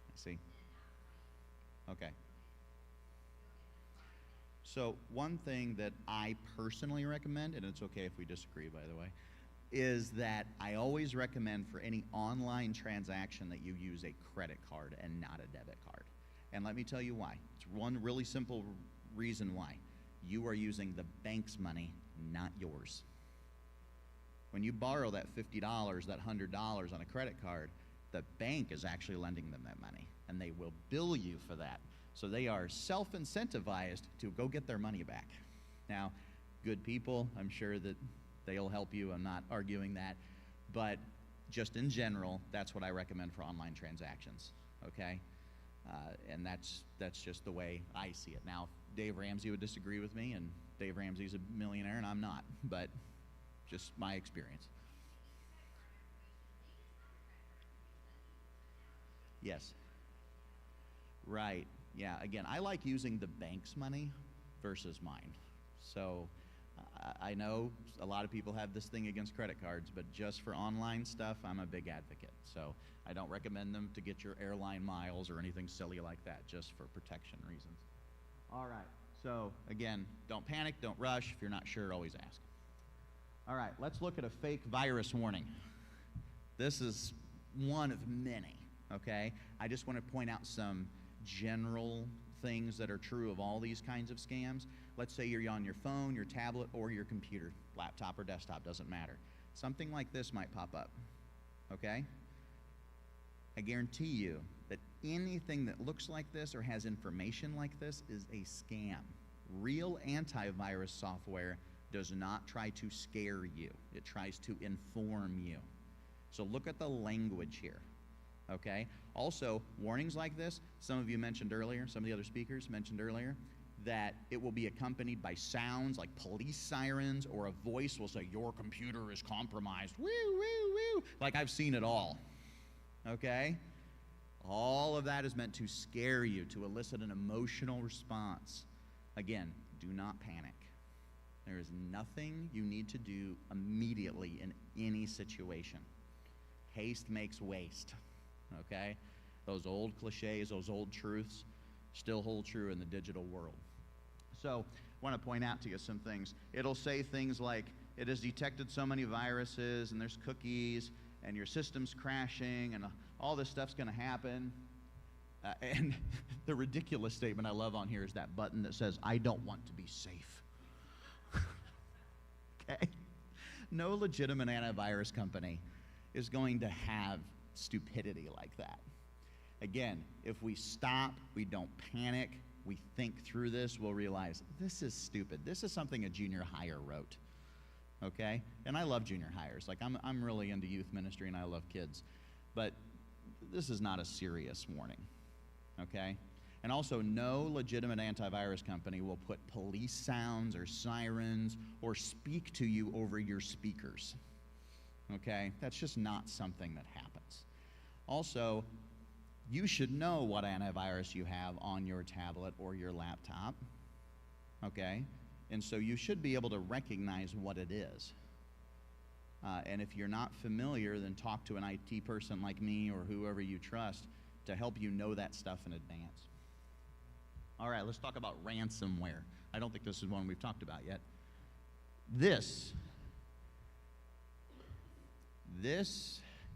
I see. Okay. So one thing that I personally recommend, and it's okay if we disagree, by the way, is that I always recommend for any online transaction that you use a credit card and not a debit card. And let me tell you why. It's one really simple reason why. You are using the bank's money, not yours. When you borrow that $50, that $100 on a credit card, the bank is actually lending them that money, and they will bill you for that. So they are self-incentivized to go get their money back. Now, good people, I'm sure that they'll help you. I'm not arguing that. But just in general, that's what I recommend for online transactions, okay? And that's just the way I see it. Now, Dave Ramsey would disagree with me, and Dave Ramsey's a millionaire, and I'm not. But just my experience. Yes. Right. Yeah. Again, I like using the bank's money versus mine. So I know a lot of people have this thing against credit cards, but just for online stuff, I'm a big advocate. So I don't recommend them to get your airline miles or anything silly like that, just for protection reasons. All right. So again, don't panic, don't rush. If you're not sure, always ask. All right. Let's look at a fake virus warning. This is one of many. Okay? I just want to point out some general things that are true of all these kinds of scams. Let's say you're on your phone, your tablet, or your computer, laptop or desktop, doesn't matter. Something like this might pop up, okay? I guarantee you that anything that looks like this or has information like this is a scam. Real antivirus software does not try to scare you. It tries to inform you. So look at the language here. Okay? Also, warnings like this, some of you mentioned earlier, some of the other speakers mentioned earlier, that it will be accompanied by sounds like police sirens, or a voice will say, your computer is compromised, woo, woo, woo. Like, I've seen it all, okay? All of that is meant to scare you, to elicit an emotional response. Again, do not panic. There is nothing you need to do immediately in any situation. Haste makes waste, okay? Those old cliches, those old truths still hold true in the digital world. So I want to point out to you some things. It'll say things like, it has detected so many viruses, and there's cookies, and your system's crashing, and all this stuff's going to happen. And the ridiculous statement I love on here is that button that says, I don't want to be safe. Okay? No legitimate antivirus company is going to have stupidity like that. Again, if we stop, we don't panic, we think through this, we'll realize this is stupid. This is something a junior hire wrote, okay? And I love junior hires. Like, I'm really into youth ministry and I love kids. But this is not a serious warning, okay? And also, no legitimate antivirus company will put police sounds or sirens or speak to you over your speakers, okay? That's just not something that happens. Also, you should know what antivirus you have on your tablet or your laptop, okay? And so you should be able to recognize what it is. And if you're not familiar, then talk to an IT person like me or whoever you trust to help you know that stuff in advance. All right, let's talk about ransomware. I don't think this is one we've talked about yet. This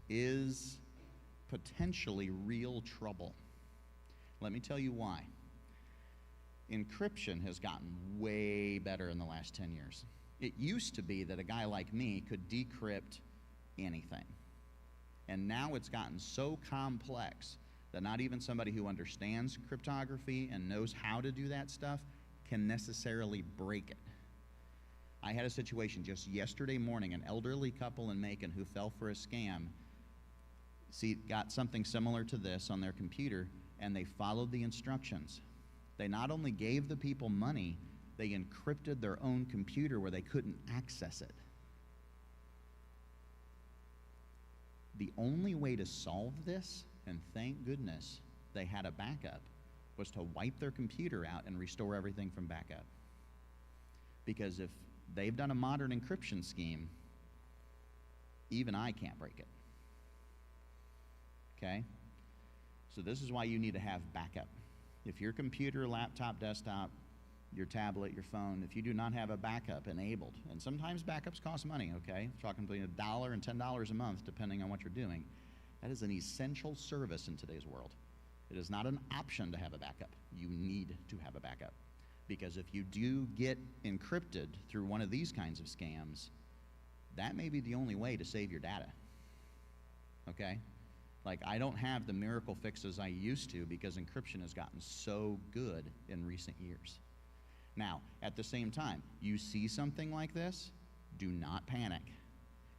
is potentially real trouble. Let me tell you why. Encryption has gotten way better in the last 10 years. It used to be that a guy like me could decrypt anything. And now it's gotten so complex that not even somebody who understands cryptography and knows how to do that stuff can necessarily break it. I had a situation just yesterday morning, an elderly couple in Macon who fell for a scam, got something similar to this on their computer, and they followed the instructions. They not only gave the people money, they encrypted their own computer where they couldn't access it. The only way to solve this, and thank goodness they had a backup, was to wipe their computer out and restore everything from backup. Because if they've done a modern encryption scheme, even I can't break it. Okay? So this is why you need to have backup. If your computer, laptop, desktop, your tablet, your phone, if you do not have a backup enabled, and sometimes backups cost money, okay? We're talking between $1 and $10 a month, depending on what you're doing. That is an essential service in today's world. It is not an option to have a backup. You need to have a backup. Because if you do get encrypted through one of these kinds of scams, that may be the only way to save your data, okay? Like, I don't have the miracle fixes I used to because encryption has gotten so good in recent years. Now, at the same time, you see something like this, do not panic.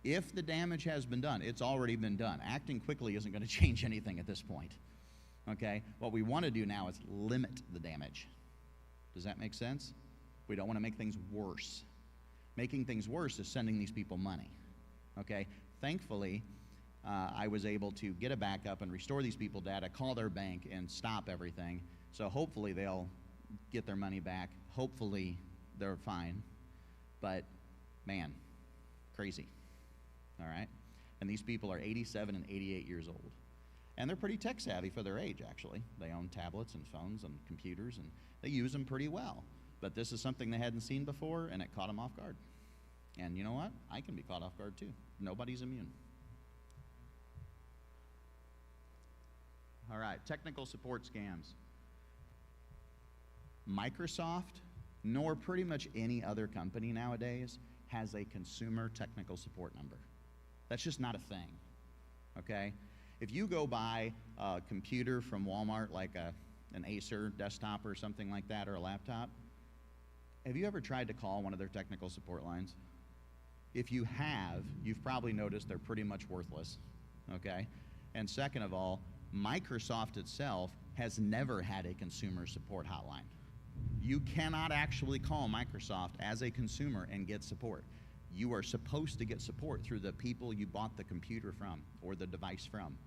If the damage has been done, it's already been done. Acting quickly isn't going to change anything at this point, okay? What we want to do now is limit the damage. Does that make sense? We don't want to make things worse. Making things worse is sending these people money, okay? Thankfully, I was able to get a backup and restore these people data, call their bank, and stop everything. So hopefully they'll get their money back. Hopefully they're fine. But, man, crazy, all right? And these people are 87 and 88 years old. And they're pretty tech savvy for their age, actually. They own tablets and phones and computers, and they use them pretty well. But this is something they hadn't seen before, and it caught them off guard. And you know what? I can be caught off guard, too. Nobody's immune. All right, technical support scams. Microsoft, nor pretty much any other company nowadays, has a consumer technical support number. That's just not a thing, okay? If you go buy a computer from Walmart, like an Acer desktop or something like that, or a laptop, have you ever tried to call one of their technical support lines? If you have, you've probably noticed they're pretty much worthless, okay? And second of all, Microsoft itself has never had a consumer support hotline. You cannot actually call Microsoft as a consumer and get support. You are supposed to get support through the people you bought the computer from or the device from.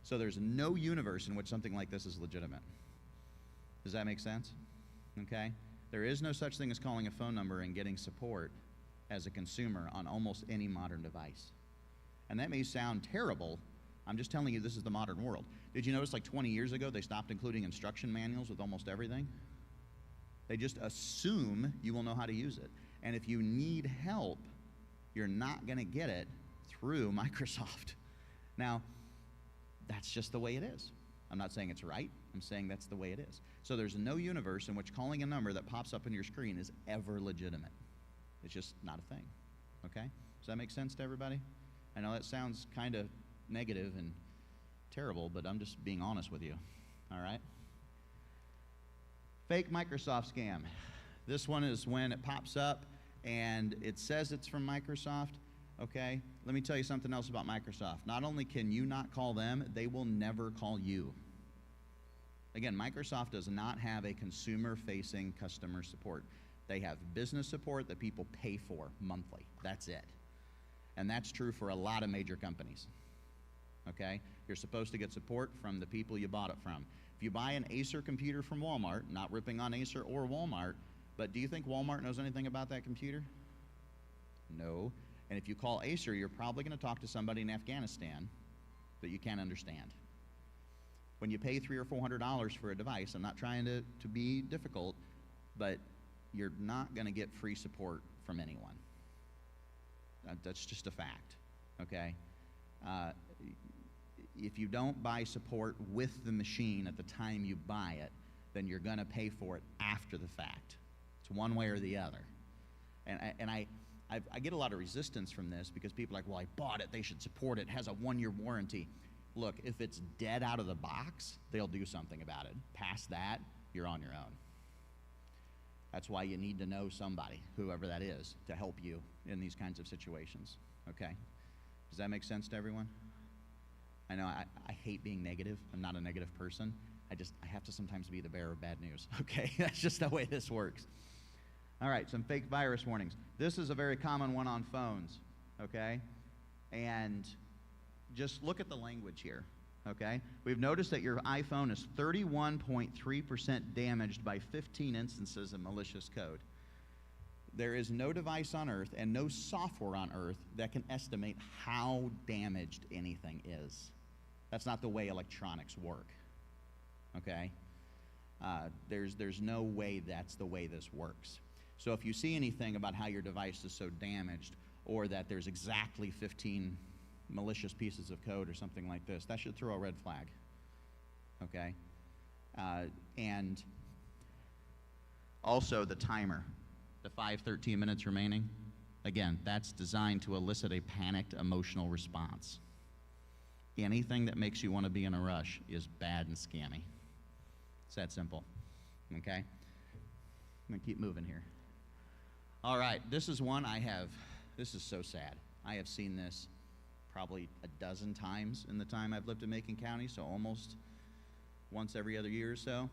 So there's no universe in which something like this is legitimate. Does that make sense? Okay? There is no such thing as calling a phone number and getting support as a consumer on almost any modern device. And that may sound terrible. I'm just telling you this is the modern world. Did you notice like 20 years ago they stopped including instruction manuals with almost everything? They just assume you will know how to use it. And if you need help, you're not going to get it through Microsoft. Now, that's just the way it is. I'm not saying it's right. I'm saying that's the way it is. So there's no universe in which calling a number that pops up on your screen is ever legitimate. It's just not a thing. Okay? Does that make sense to everybody? I know that sounds kind of negative and terrible, but I'm just being honest with you. All right? Fake Microsoft scam. This one is when it pops up and it says it's from Microsoft. Okay? Let me tell you something else about Microsoft. Not only can you not call them, they will never call you. Again, Microsoft does not have a consumer-facing customer support. They have business support that people pay for monthly. That's it. And that's true for a lot of major companies. Okay? You're supposed to get support from the people you bought it from. If you buy an Acer computer from Walmart, not ripping on Acer or Walmart, but do you think Walmart knows anything about that computer? No. And if you call Acer, you're probably going to talk to somebody in Afghanistan that you can't understand. When you pay $300 or $400 for a device, I'm not trying to be difficult, but you're not going to get free support from anyone. That's just a fact, okay? If you don't buy support with the machine at the time you buy it, then you're going to pay for it after the fact. It's one way or the other. And I get a lot of resistance from this because people are like, well, I bought it, they should support it, it has a 1-year warranty. Look, if it's dead out of the box, they'll do something about it. Past that, you're on your own. That's why you need to know somebody, whoever that is, to help you in these kinds of situations, okay? Does that make sense to everyone? I know I hate being negative. I'm not a negative person. I have to sometimes be the bearer of bad news, okay? That's just the way this works. All right, some fake virus warnings. This is a very common one on phones, okay? And just look at the language here, okay? We've noticed that your iPhone is 31.3% damaged by 15 instances of malicious code. There is no device on earth and no software on earth that can estimate how damaged anything is. That's not the way electronics work, okay? There's no way that's the way this works. So if you see anything about how your device is so damaged or that there's exactly 15 malicious pieces of code or something like this, that should throw a red flag, okay? And also the timer, the 5:13 minutes remaining, again, that's designed to elicit a panicked emotional response. Anything that makes you want to be in a rush is bad and scammy. It's that simple, okay? I'm gonna keep moving here. All right, this is one this is so sad. I have seen this probably a dozen times in the time I've lived in Macon County, so almost once every other year or so,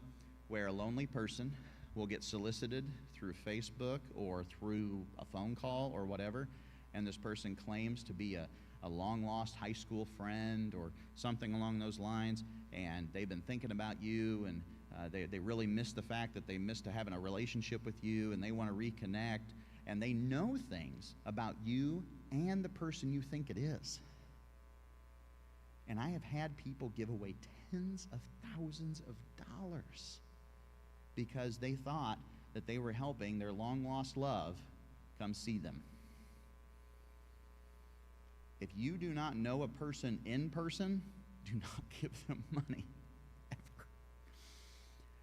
where a lonely person will get solicited through Facebook or through a phone call or whatever, and this person claims to be a long-lost high school friend or something along those lines, and they've been thinking about you, and they really miss the fact that they missed having a relationship with you, and they want to reconnect, and they know things about you and the person you think it is. And I have had people give away tens of thousands of dollars because they thought that they were helping their long-lost love come see them. If you do not know a person in person, do not give them money, ever.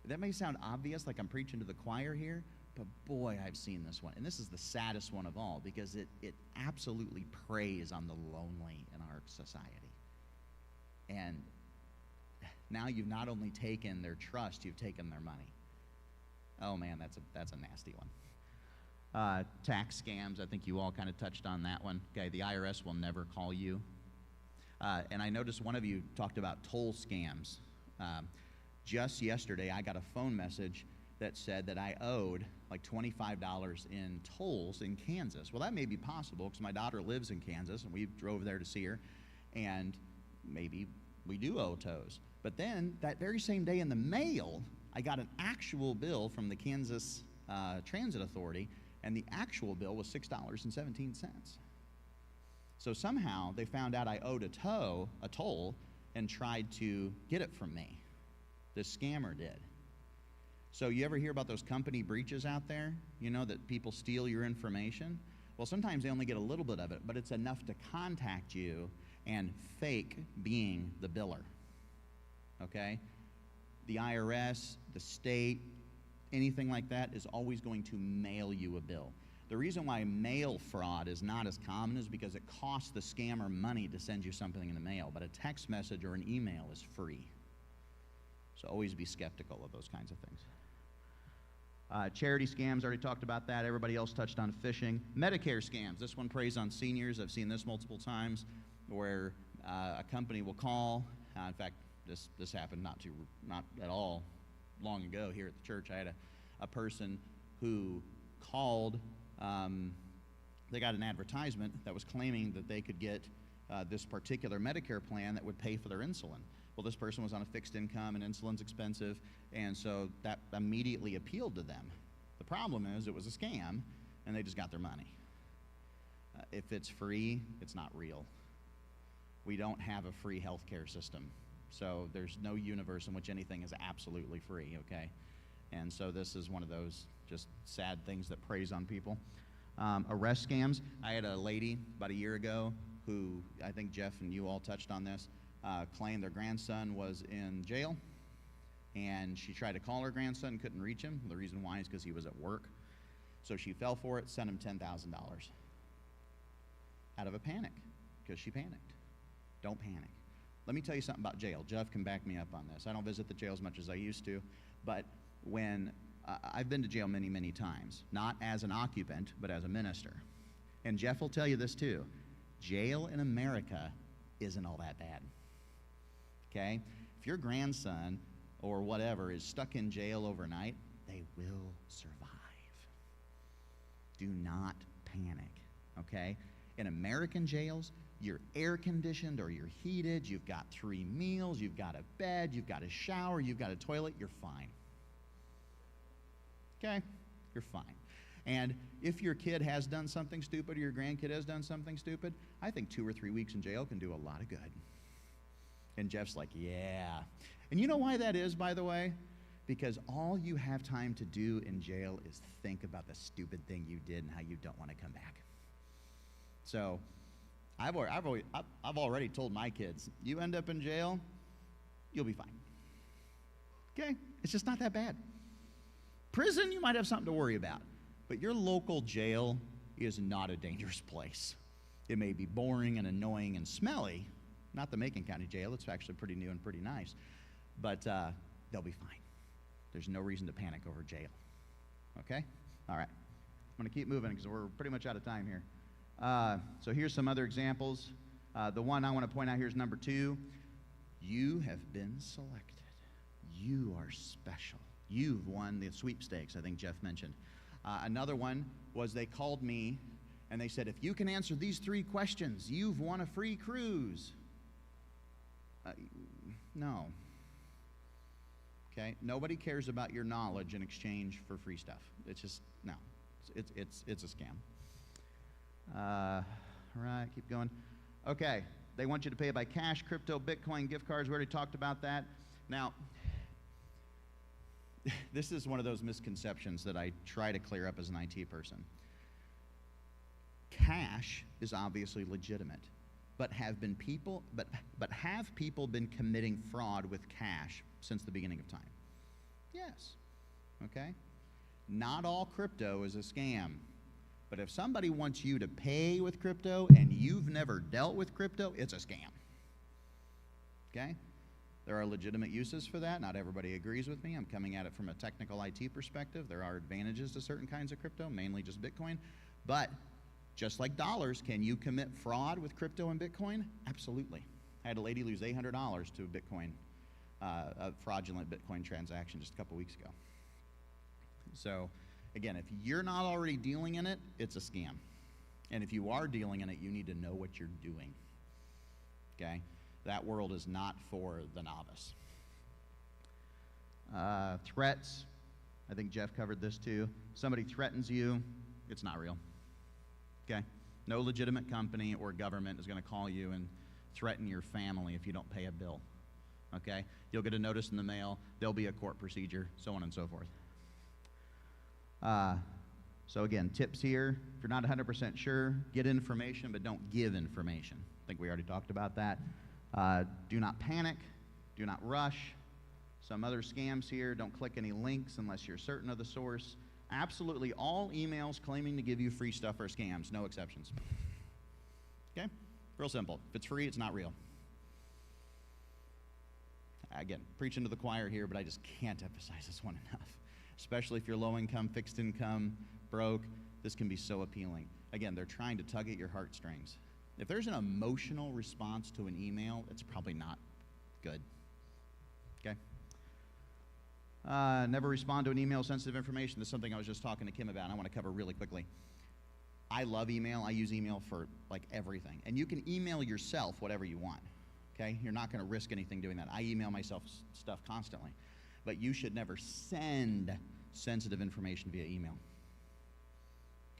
That may sound obvious, like I'm preaching to the choir here, but boy, I've seen this one. And this is the saddest one of all because it absolutely preys on the lonely in our society. And now you've not only taken their trust, you've taken their money. Oh man, that's a nasty one. Tax scams, I think you all kind of touched on that one. Okay, the IRS will never call you. And I noticed one of you talked about toll scams. Just yesterday, I got a phone message that said that I owed like $25 in tolls in Kansas. Well, that may be possible because my daughter lives in Kansas and we drove there to see her, and maybe we do owe tolls. But then that very same day in the mail, I got an actual bill from the Kansas Transit Authority, and the actual bill was $6.17. So somehow they found out I owed a toll, and tried to get it from me. This scammer did. So you ever hear about those company breaches out there? You know, that people steal your information? Well, sometimes they only get a little bit of it, but it's enough to contact you and fake being the biller. Okay? The IRS, the state, anything like that is always going to mail you a bill. The reason why mail fraud is not as common is because it costs the scammer money to send you something in the mail, but a text message or an email is free. So always be skeptical of those kinds of things. Charity scams, already talked about that. Everybody else touched on phishing. Medicare scams, this one preys on seniors. I've seen this multiple times where a company will call. In fact, this happened not at all long ago here at the church. I had a person who called. They got an advertisement that was claiming that they could get this particular Medicare plan that would pay for their insulin. Well, this person was on a fixed income and insulin's expensive, and so that immediately appealed to them. The problem is it was a scam, and they just got their money. If it's free, it's not real. We don't have a free healthcare system, so there's no universe in which anything is absolutely free, okay? And so this is one of those just sad things that preys on people. Arrest scams. I had a lady about a year ago who, I think Jeff and you all touched on this, claimed their grandson was in jail, and she tried to call her grandson, couldn't reach him. The reason why is because he was at work. So she fell for it, sent him $10,000 out of a panic, because she panicked. Don't panic. Let me tell you something about jail. Jeff can back me up on this. I don't visit the jail as much as I used to, but when I've been to jail many, many times, not as an occupant, but as a minister. And Jeff will tell you this too. Jail in America isn't all that bad. Okay? If your grandson or whatever is stuck in jail overnight, they will survive. Do not panic. Okay? In American jails, you're air conditioned or you're heated, you've got 3 meals, you've got a bed, you've got a shower, you've got a toilet, you're fine. Okay? You're fine. And if your kid has done something stupid or your grandkid has done something stupid, I think 2 or 3 weeks in jail can do a lot of good. And Jeff's like, yeah. And you know why that is, by the way? Because all you have time to do in jail is think about the stupid thing you did and how you don't want to come back. So I've already told my kids, you end up in jail, you'll be fine. Okay? It's just not that bad. Prison, you might have something to worry about. But your local jail is not a dangerous place. It may be boring and annoying and smelly. Not the Macon County Jail. It's actually pretty new and pretty nice. But they'll be fine. There's no reason to panic over jail. Okay? All right. I'm going to keep moving because we're pretty much out of time here. So here's some other examples. The one I want to point out here is number 2. You have been selected. You are special. You've won the sweepstakes, I think Jeff mentioned. Another one was they called me and they said, if you can answer these 3 questions, you've won a free cruise. No. Okay? Nobody cares about your knowledge in exchange for free stuff. It's just, no. It's a scam. All right, keep going. Okay, they want you to pay by cash, crypto, Bitcoin, gift cards. We already talked about that. Now, this is one of those misconceptions that I try to clear up as an IT person. Cash is obviously legitimate, but have people been committing fraud with cash since the beginning of time? Yes. Okay? Not all crypto is a scam. But if somebody wants you to pay with crypto and you've never dealt with crypto, it's a scam. Okay? There are legitimate uses for that. Not everybody agrees with me. I'm coming at it from a technical IT perspective. There are advantages to certain kinds of crypto, mainly just Bitcoin. But just like dollars, can you commit fraud with crypto and Bitcoin? Absolutely. I had a lady lose $800 to a Bitcoin, a fraudulent Bitcoin transaction just a couple weeks ago. So again, if you're not already dealing in it, it's a scam. And if you are dealing in it, you need to know what you're doing. Okay? That world is not for the novice. Threats. I think Jeff covered this too. Somebody threatens you, it's not real. Okay? No legitimate company or government is going to call you and threaten your family if you don't pay a bill. Okay? You'll get a notice in the mail, there'll be a court procedure, so on and so forth. So again, tips here. If you're not 100% sure, get information, but don't give information. I think we already talked about that. Do not panic. Do not rush. Some other scams here. Don't click any links unless you're certain of the source. Absolutely all emails claiming to give you free stuff are scams. No exceptions. Okay? Real simple. If it's free, it's not real. Again, preaching to the choir here, but I just can't emphasize this one enough. Especially if you're low income, fixed income, broke, this can be so appealing. Again, they're trying to tug at your heartstrings. If there's an emotional response to an email, it's probably not good. Okay? Never respond to an email sensitive information. This is something I was just talking to Kim about, and I want to cover really quickly. I love email. I use email for like everything. And you can email yourself whatever you want. Okay? You're not going to risk anything doing that. I email myself stuff constantly. But you should never send sensitive information via email.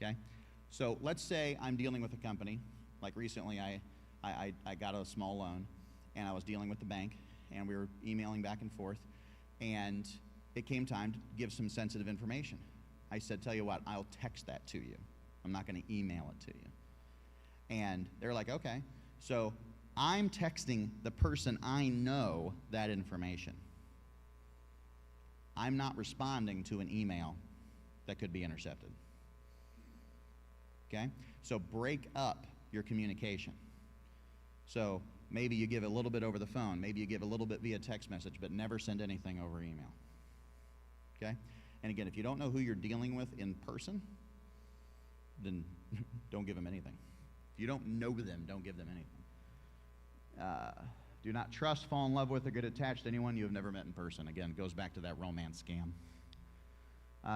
Okay? So let's say I'm dealing with a company. Like recently I got a small loan, and I was dealing with the bank, and we were emailing back and forth, and it came time to give some sensitive information. I said, tell you what, I'll text that to you. I'm not going to email it to you. And they're like, okay. So I'm texting the person I know that information. I'm not responding to an email that could be intercepted. Okay? So break up your communication. So maybe you give a little bit over the phone, maybe you give a little bit via text message, but never send anything over email. Okay? And again, if you don't know who you're dealing with in person, then don't give them anything. If you don't know them, don't give them anything. Do not trust, fall in love with, or get attached to anyone you have never met in person. Again, it goes back to that romance scam.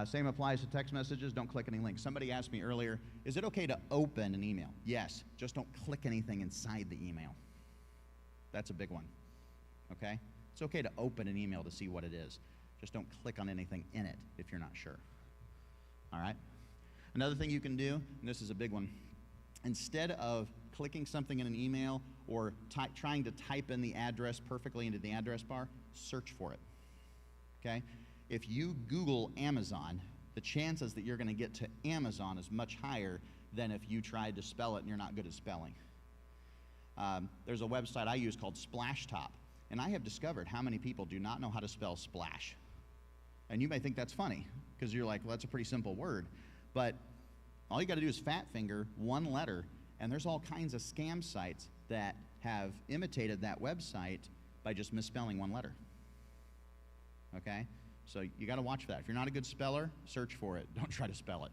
Same applies to text messages. Don't click any links. Somebody asked me earlier, is it okay to open an email? Yes, just don't click anything inside the email. That's a big one, okay? It's okay to open an email to see what it is. Just don't click on anything in it if you're not sure, all right? Another thing you can do, and this is a big one, instead of clicking something in an email or trying to type in the address perfectly into the address bar, search for it, okay? If you Google Amazon, the chances that you're going to get to Amazon is much higher than if you tried to spell it and you're not good at spelling. There's a website I use called Splashtop, and I have discovered how many people do not know how to spell splash. And you may think that's funny, because you're like, well, that's a pretty simple word. But all you got to do is fat finger one letter, and there's all kinds of scam sites that have imitated that website by just misspelling one letter. Okay? So you got to watch for that. If you're not a good speller, search for it. Don't try to spell it.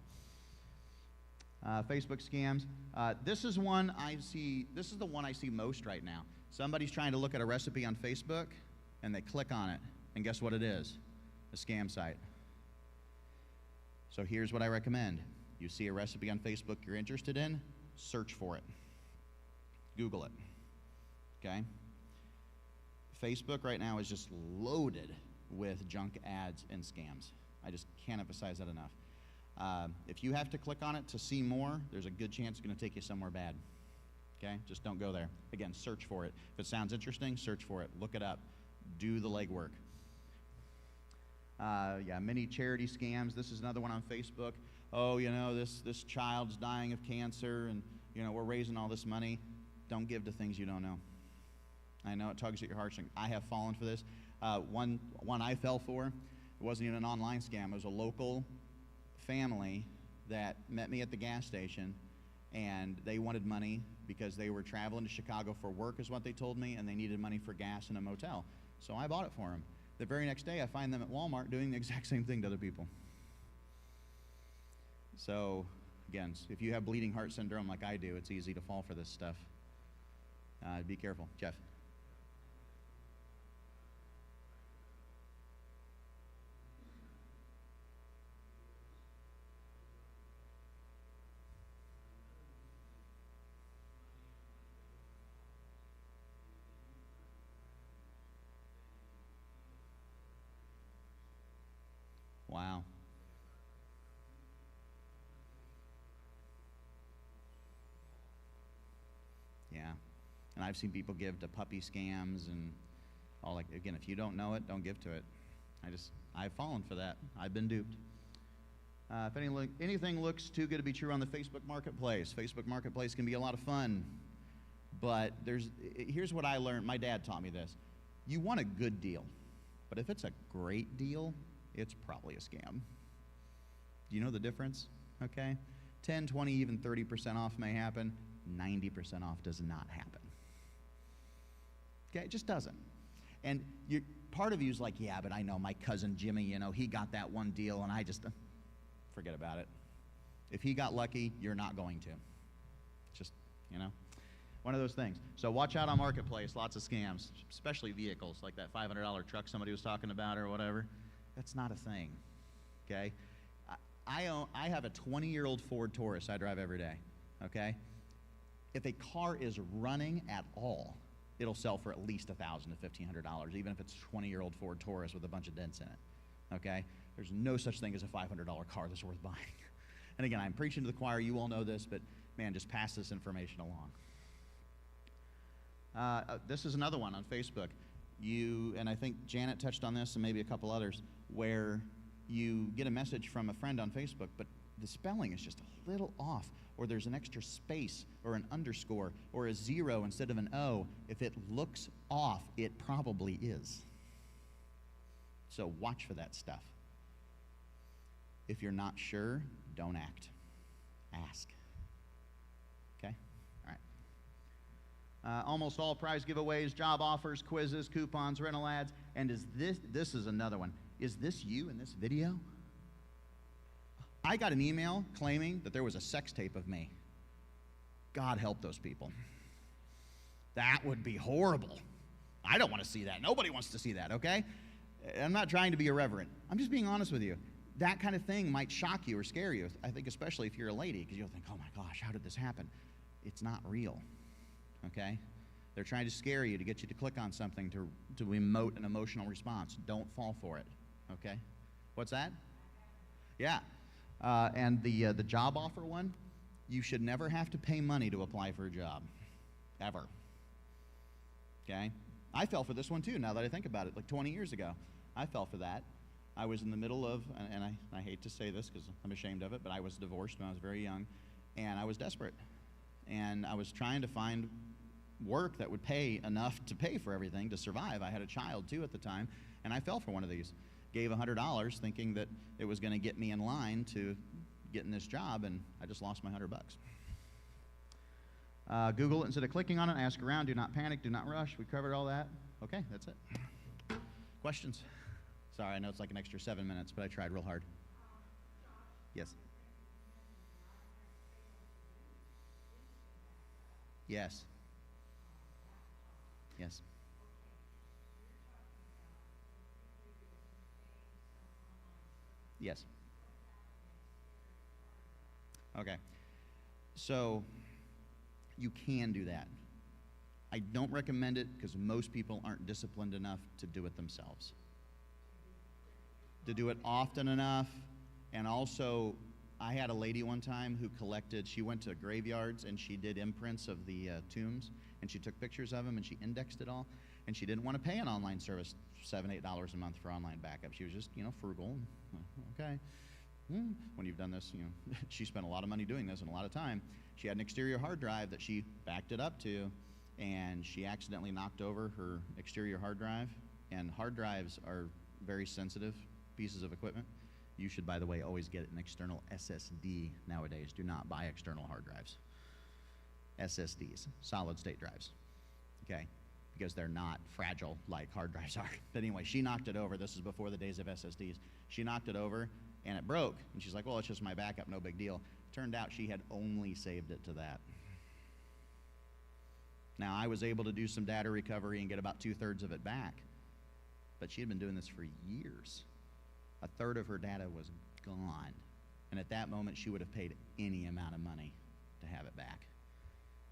Facebook scams. This is one I see. This is the one I see most right now. Somebody's trying to look at a recipe on Facebook, and they click on it, and guess what it is? A scam site. So here's what I recommend. You see a recipe on Facebook you're interested in, search for it. Google it. Okay? Facebook right now is just loaded with junk ads and scams. I just can't emphasize that enough. If you have to click on it to see more, there's a good chance it's going to take you somewhere bad. Okay? Just don't go there. Again, search for it. If it sounds interesting, search for it. Look it up. Do the legwork. Many charity scams. This is another one on Facebook. Oh, you know, this child's dying of cancer, and, you know, we're raising all this money. Don't give to things you don't know. I know it tugs at your heartstrings. I have fallen for this. One I fell for, it wasn't even an online scam. It was a local family that met me at the gas station, and they wanted money because they were traveling to Chicago for work, is what they told me, and they needed money for gas in a motel. So I bought it for them. The very next day, I find them at Walmart doing the exact same thing to other people. So, again, if you have bleeding heart syndrome like I do, it's easy to fall for this stuff. Be careful. Jeff. And I've seen people give to puppy scams and all. Like, again, if you don't know it, don't give to it. I've fallen for that. I've been duped. If anything looks too good to be true on the Facebook Marketplace, Facebook Marketplace can be a lot of fun. But here's what I learned. My dad taught me this. You want a good deal. But if it's a great deal, it's probably a scam. Do you know the difference? Okay? 10, 20, even 30% off may happen. 90% off does not happen. Okay? It just doesn't. And part of you is like, yeah, but I know my cousin Jimmy, he got that one deal, and I just forget about it. If he got lucky, you're not going to. Just, one of those things. So watch out on Marketplace. Lots of scams, especially vehicles, like that $500 truck somebody was talking about or whatever. That's not a thing. Okay? I have a 20-year-old Ford Taurus I drive every day. Okay? If a car is running at all, it'll sell for at least $1,000 to $1,500, even if it's a 20-year-old Ford Taurus with a bunch of dents in it. Okay? There's no such thing as a $500 car that's worth buying. And again, I'm preaching to the choir. You all know this, but man, just pass this information along. This is another one on Facebook. And I think Janet touched on this and maybe a couple others, where you get a message from a friend on Facebook, but the spelling is just a little off, or there's an extra space or an underscore or a 0 instead of an O. If it looks off, it probably is. So watch for that stuff. If you're not sure, don't act. Ask. Okay? All right. Almost all prize giveaways, job offers, quizzes, coupons, rental ads. And this is another one. Is this you in this video? I got an email claiming that there was a sex tape of me. God help those people. That would be horrible. I don't want to see that. Nobody wants to see that, okay? I'm not trying to be irreverent. I'm just being honest with you. That kind of thing might shock you or scare you, I think, especially if you're a lady, because you'll think, oh my gosh, how did this happen? It's not real, okay? They're trying to scare you to get you to click on something to emote an emotional response. Don't fall for it, okay? What's that? Yeah. And the job offer one, you should never have to pay money to apply for a job, ever, okay? I fell for this one too, now that I think about it, like 20 years ago. I fell for that. I was in the middle of, and I hate to say this because I'm ashamed of it, but I was divorced when I was very young, and I was desperate. And I was trying to find work that would pay enough to pay for everything to survive. I had a child too at the time, and I fell for one of these. Gave $100 thinking that it was going to get me in line to getting this job, and I just lost my $100. Google it instead of clicking on it. Ask around. Do not panic. Do not rush. We covered all that. Okay, that's it. Questions? Sorry, I know it's like an extra 7 minutes, but I tried real hard. Yes. Yes. Yes. Yes. Okay. So you can do that. I don't recommend it because most people aren't disciplined enough to do it themselves. To do it often enough. And also, I had a lady one time who she went to graveyards and she did imprints of the tombs, and she took pictures of them and she indexed it all, and she didn't want to pay an online service $7, $8 a month for online backup. She was just, frugal. Okay. When you've done this, she spent a lot of money doing this and a lot of time. She had an exterior hard drive that she backed it up to, and she accidentally knocked over her exterior hard drive, and hard drives are very sensitive pieces of equipment. You should, by the way, always get an external SSD nowadays. Do not buy external hard drives. SSDs, solid state drives, okay? Because they're not fragile like hard drives are. But anyway, she knocked it over. This is before the days of SSDs. She knocked it over, and it broke. And she's like, well, it's just my backup, no big deal. Turned out she had only saved it to that. Now, I was able to do some data recovery and get about 2/3 of it back. But she had been doing this for years. 1/3 of her data was gone. And at that moment, she would have paid any amount of money to have it back.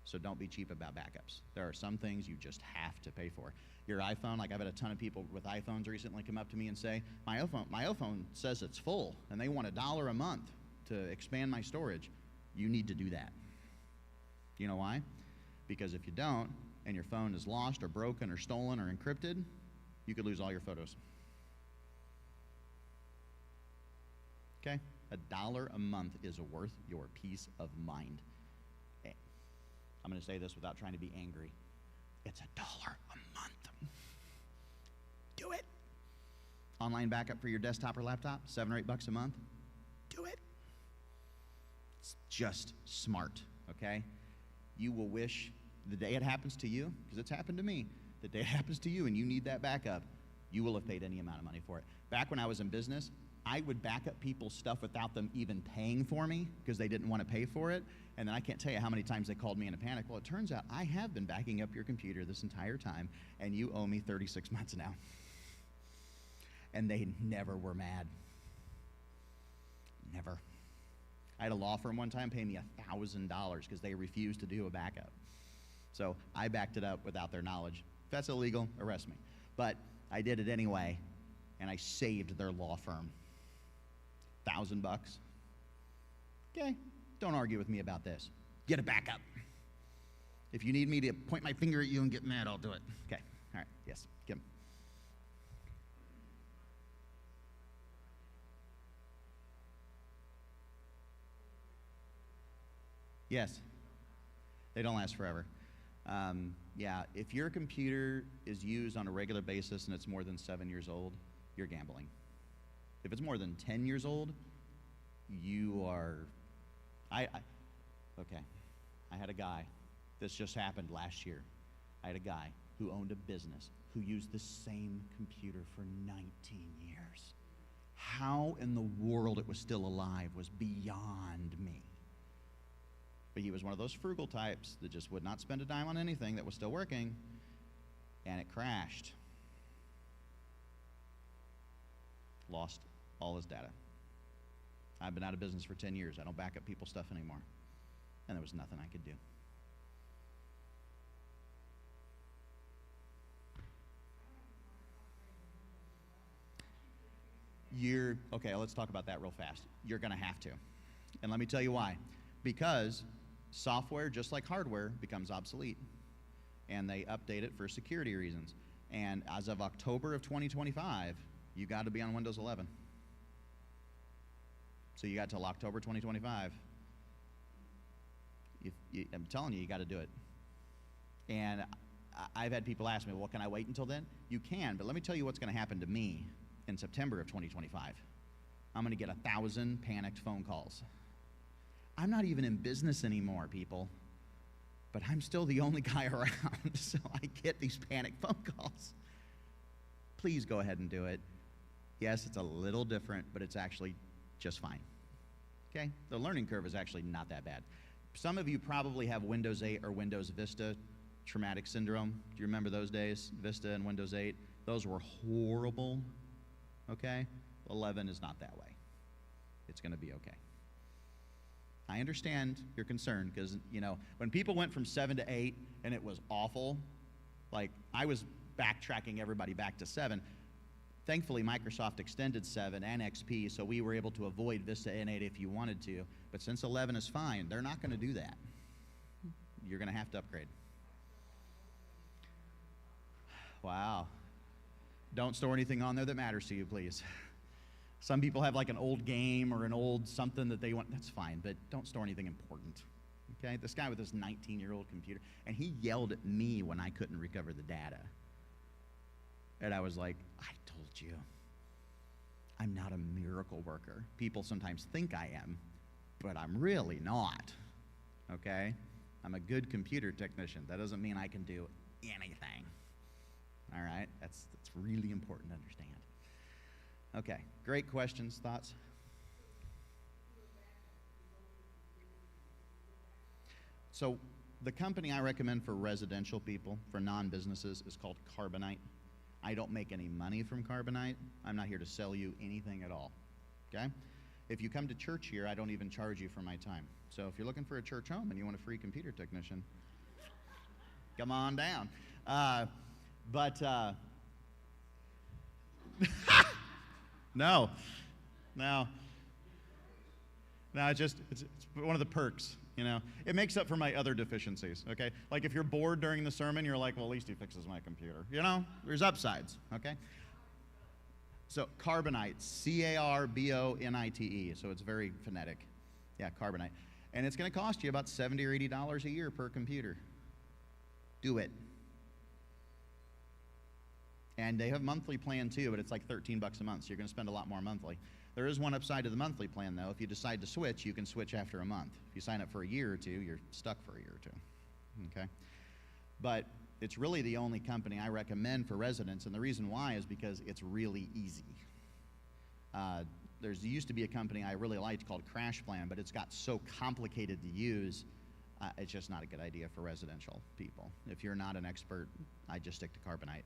So don't be cheap about backups. There are some things you just have to pay for. Your iPhone, like I've had a ton of people with iPhones recently come up to me and say, my iPhone says it's full, and they want $1 a month to expand my storage. You need to do that. You know why? Because if you don't, and your phone is lost or broken or stolen or encrypted, you could lose all your photos. Okay? $1 a month is worth your peace of mind. I'm going to say this without trying to be angry. It's $1 a month. Do it. Online backup for your desktop or laptop, $7 or $8 a month. Do it. It's just smart, okay? You will wish the day it happens to you, because it's happened to me, the day it happens to you and you need that backup, you will have paid any amount of money for it. Back when I was in business, I would back up people's stuff without them even paying for me because they didn't want to pay for it. And then I can't tell you how many times they called me in a panic. Well, it turns out I have been backing up your computer this entire time, and you owe me 36 months now. And they never were mad. Never. I had a law firm one time pay me $1,000 because they refused to do a backup. So I backed it up without their knowledge. If that's illegal, arrest me. But I did it anyway, and I saved their law firm. $1,000. Okay, don't argue with me about this. Get a backup. If you need me to point my finger at you and get mad, I'll do it. Okay, all right, yes, Kim. Yes, they don't last forever. Yeah, if your computer is used on a regular basis and it's more than 7 years old, you're gambling. If it's more than 10 years old, you are, okay. I had a guy, this just happened last year. I had a guy who owned a business who used the same computer for 19 years. How in the world it was still alive was beyond me. But he was one of those frugal types that just would not spend a dime on anything that was still working, and it crashed. Lost all his data. I've been out of business for 10 years. I don't back up people's stuff anymore. And there was nothing I could do. Okay, let's talk about that real fast. You're going to have to. And let me tell you why. Because software, just like hardware, becomes obsolete. And they update it for security reasons. And as of October of 2025, you got to be on Windows 11. So you got till October 2025. I'm telling you, you got to do it. And I've had people ask me, well, can I wait until then? You can, but let me tell you what's going to happen to me in September of 2025. I'm going to get 1,000 panicked phone calls. I'm not even in business anymore, people, but I'm still the only guy around, so I get these panicked phone calls. Please go ahead and do it. Yes, it's a little different, but it's actually just fine. Okay? The learning curve is actually not that bad. Some of you probably have Windows 8 or Windows Vista traumatic syndrome. Do you remember those days? Vista and Windows 8? Those were horrible. Okay? 11 is not that way. It's going to be okay. I understand your concern because, you know, when people went from 7 to 8 and it was awful, like I was backtracking everybody back to 7. Thankfully, Microsoft extended 7 and XP, so we were able to avoid Vista and 8 if you wanted to. But since 11 is fine, they're not going to do that. You're going to have to upgrade. Wow. Don't store anything on there that matters to you, please. Some people have like an old game or an old something that they want. That's fine, but don't store anything important. Okay? This guy with this 19-year-old computer, and he yelled at me when I couldn't recover the data. And I was like, I told you, I'm not a miracle worker. People sometimes think I am, but I'm really not. Okay? I'm a good computer technician. That doesn't mean I can do anything. All right? That's really important to understand. Okay, great questions, thoughts? So the company I recommend for residential people, for non-businesses, is called Carbonite. I don't make any money from Carbonite. I'm not here to sell you anything at all, okay? If you come to church here, I don't even charge you for my time. So if you're looking for a church home and you want a free computer technician, come on down. No, it's one of the perks. You know, it makes up for my other deficiencies, okay? Like if you're bored during the sermon, you're like, well, at least he fixes my computer. You know, there's upsides, okay? So carbonite, C-A-R-B-O-N-I-T-E, so it's very phonetic. Yeah, carbonite. And it's going to cost you about $70 or $80 a year per computer. Do it. And they have a monthly plan too, but it's like $13 a month, so you're going to spend a lot more monthly. There is one upside to the monthly plan, though. If you decide to switch, you can switch after a month. If you sign up for a year or two, you're stuck for a year or two, okay? But it's really the only company I recommend for residents, and the reason why is because it's really easy. There used to be a company I really liked called Crash Plan, but it's got so complicated to use, it's just not a good idea for residential people. If you're not an expert, I just stick to Carbonite,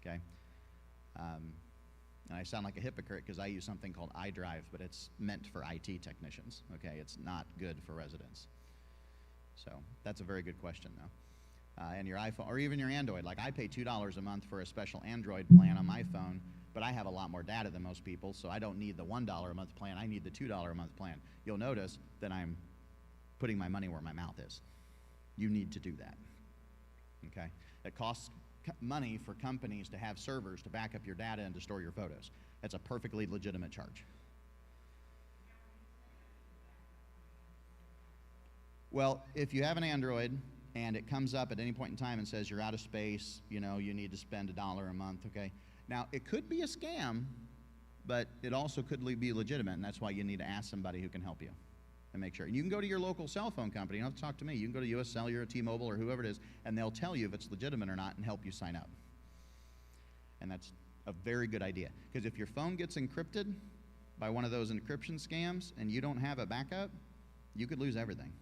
okay? And I sound like a hypocrite because I use something called iDrive, but it's meant for IT technicians, okay? It's not good for residents. So that's a very good question, though. And your iPhone, or even your Android. Like I pay $2 a month for a special Android plan on my phone, but I have a lot more data than most people, so I don't need the $1 a month plan. I need the $2 a month plan. You'll notice that I'm putting my money where my mouth is. You need to do that, okay? It costs money for companies to have servers to back up your data and to store your photos. That's a perfectly legitimate charge. Well, if you have an Android and it comes up at any point in time and says you're out of space, you know, you need to spend $1 a month, okay? Now, it could be a scam, but it also could be legitimate, and that's why you need to ask somebody who can help you and make sure. And you can go to your local cell phone company. You don't have to talk to me. You can go to US Cellular or T-Mobile or whoever it is, and they'll tell you if it's legitimate or not and help you sign up. And that's a very good idea, because if your phone gets encrypted by one of those encryption scams and you don't have a backup, you could lose everything.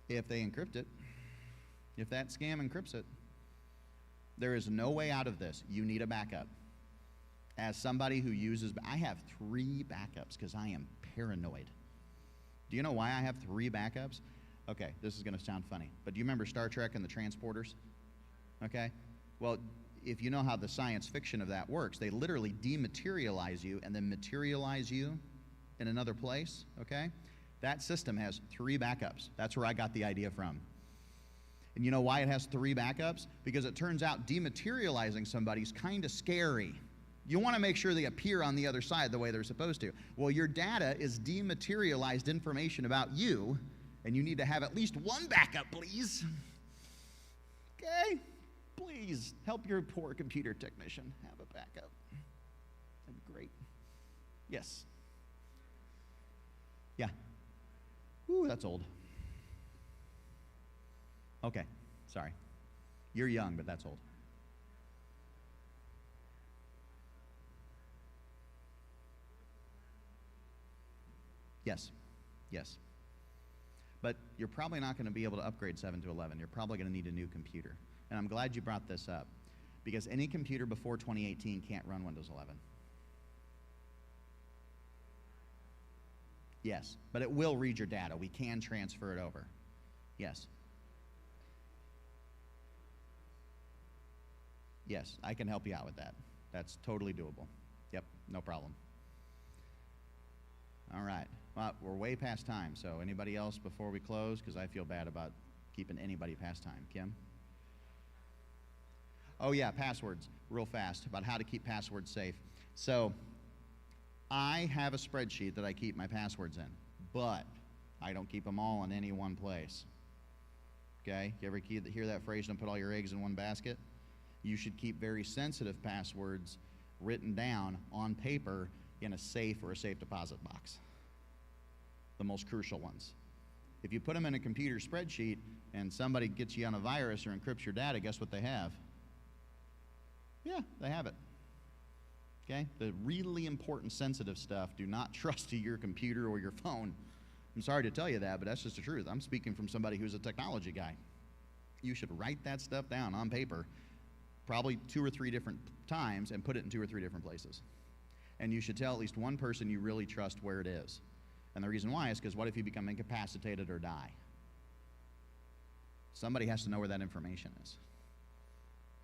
If they encrypt it, if that scam encrypts it, there is no way out of this. You need a backup. As somebody who uses, I have 3 backups because I am paranoid. Do you know why I have 3 backups? Okay, this is going to sound funny, but do you remember Star Trek and the transporters? Okay, well, if you know how the science fiction of that works, they literally dematerialize you and then materialize you in another place, okay? That system has 3 backups. That's where I got the idea from. And you know why it has 3 backups? Because it turns out dematerializing somebody is kind of scary. You want to make sure they appear on the other side the way they're supposed to. Well, your data is dematerialized information about you, and you need to have at least 1 backup, please. Okay? Please help your poor computer technician have a backup. That'd be great. Yes. Yeah. Ooh, that's old. Okay, sorry. You're young, but that's old. Yes, yes. But you're probably not going to be able to upgrade 7 to 11. You're probably going to need a new computer. And I'm glad you brought this up, because any computer before 2018 can't run Windows 11. Yes, but it will read your data. We can transfer it over. Yes. Yes, I can help you out with that. That's totally doable. Yep, no problem. All right. Well, we're way past time, so anybody else before we close? Because I feel bad about keeping anybody past time. Kim? Oh, yeah, passwords, real fast, about how to keep passwords safe. So I have a spreadsheet that I keep my passwords in, but I don't keep them all in any one place. Okay? You ever hear that phrase, don't put all your eggs in one basket? You should keep very sensitive passwords written down on paper in a safe or a safe deposit box. The most crucial ones. If you put them in a computer spreadsheet and somebody gets you on a virus or encrypts your data, guess what they have? Yeah, they have it. Okay? The really important sensitive stuff, do not trust to your computer or your phone. I'm sorry to tell you that, but that's just the truth. I'm speaking from somebody who's a technology guy. You should write that stuff down on paper, probably 2 or 3 different times, and put it in 2 or 3 different places. And you should tell at least one person you really trust where it is. And the reason why is because what if you become incapacitated or die? Somebody has to know where that information is.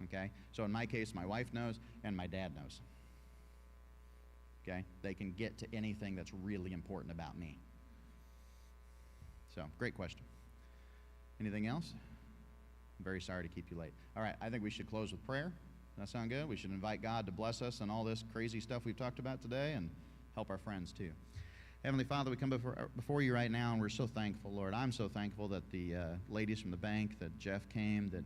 Okay? So in my case, my wife knows and my dad knows. Okay? They can get to anything that's really important about me. So, great question. Anything else? I'm very sorry to keep you late. All right, I think we should close with prayer. Does that sound good? We should invite God to bless us and all this crazy stuff we've talked about today and help our friends too. Heavenly Father, we come before you right now, and we're so thankful, Lord. I'm so thankful that the ladies from the bank, that Jeff came, that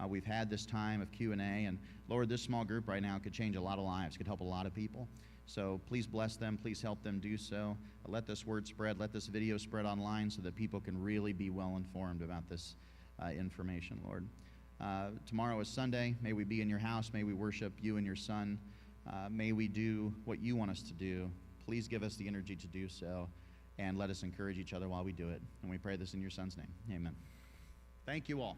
we've had this time of Q&A. And, Lord, this small group right now could change a lot of lives, could help a lot of people. So please bless them. Please help them do so. Let this word spread. Let this video spread online so that people can really be well informed about this information, Lord. Tomorrow is Sunday. May we be in your house. May we worship you and your Son. May we do what you want us to do. Please give us the energy to do so, and let us encourage each other while we do it. And we pray this in your Son's name. Amen. Thank you all.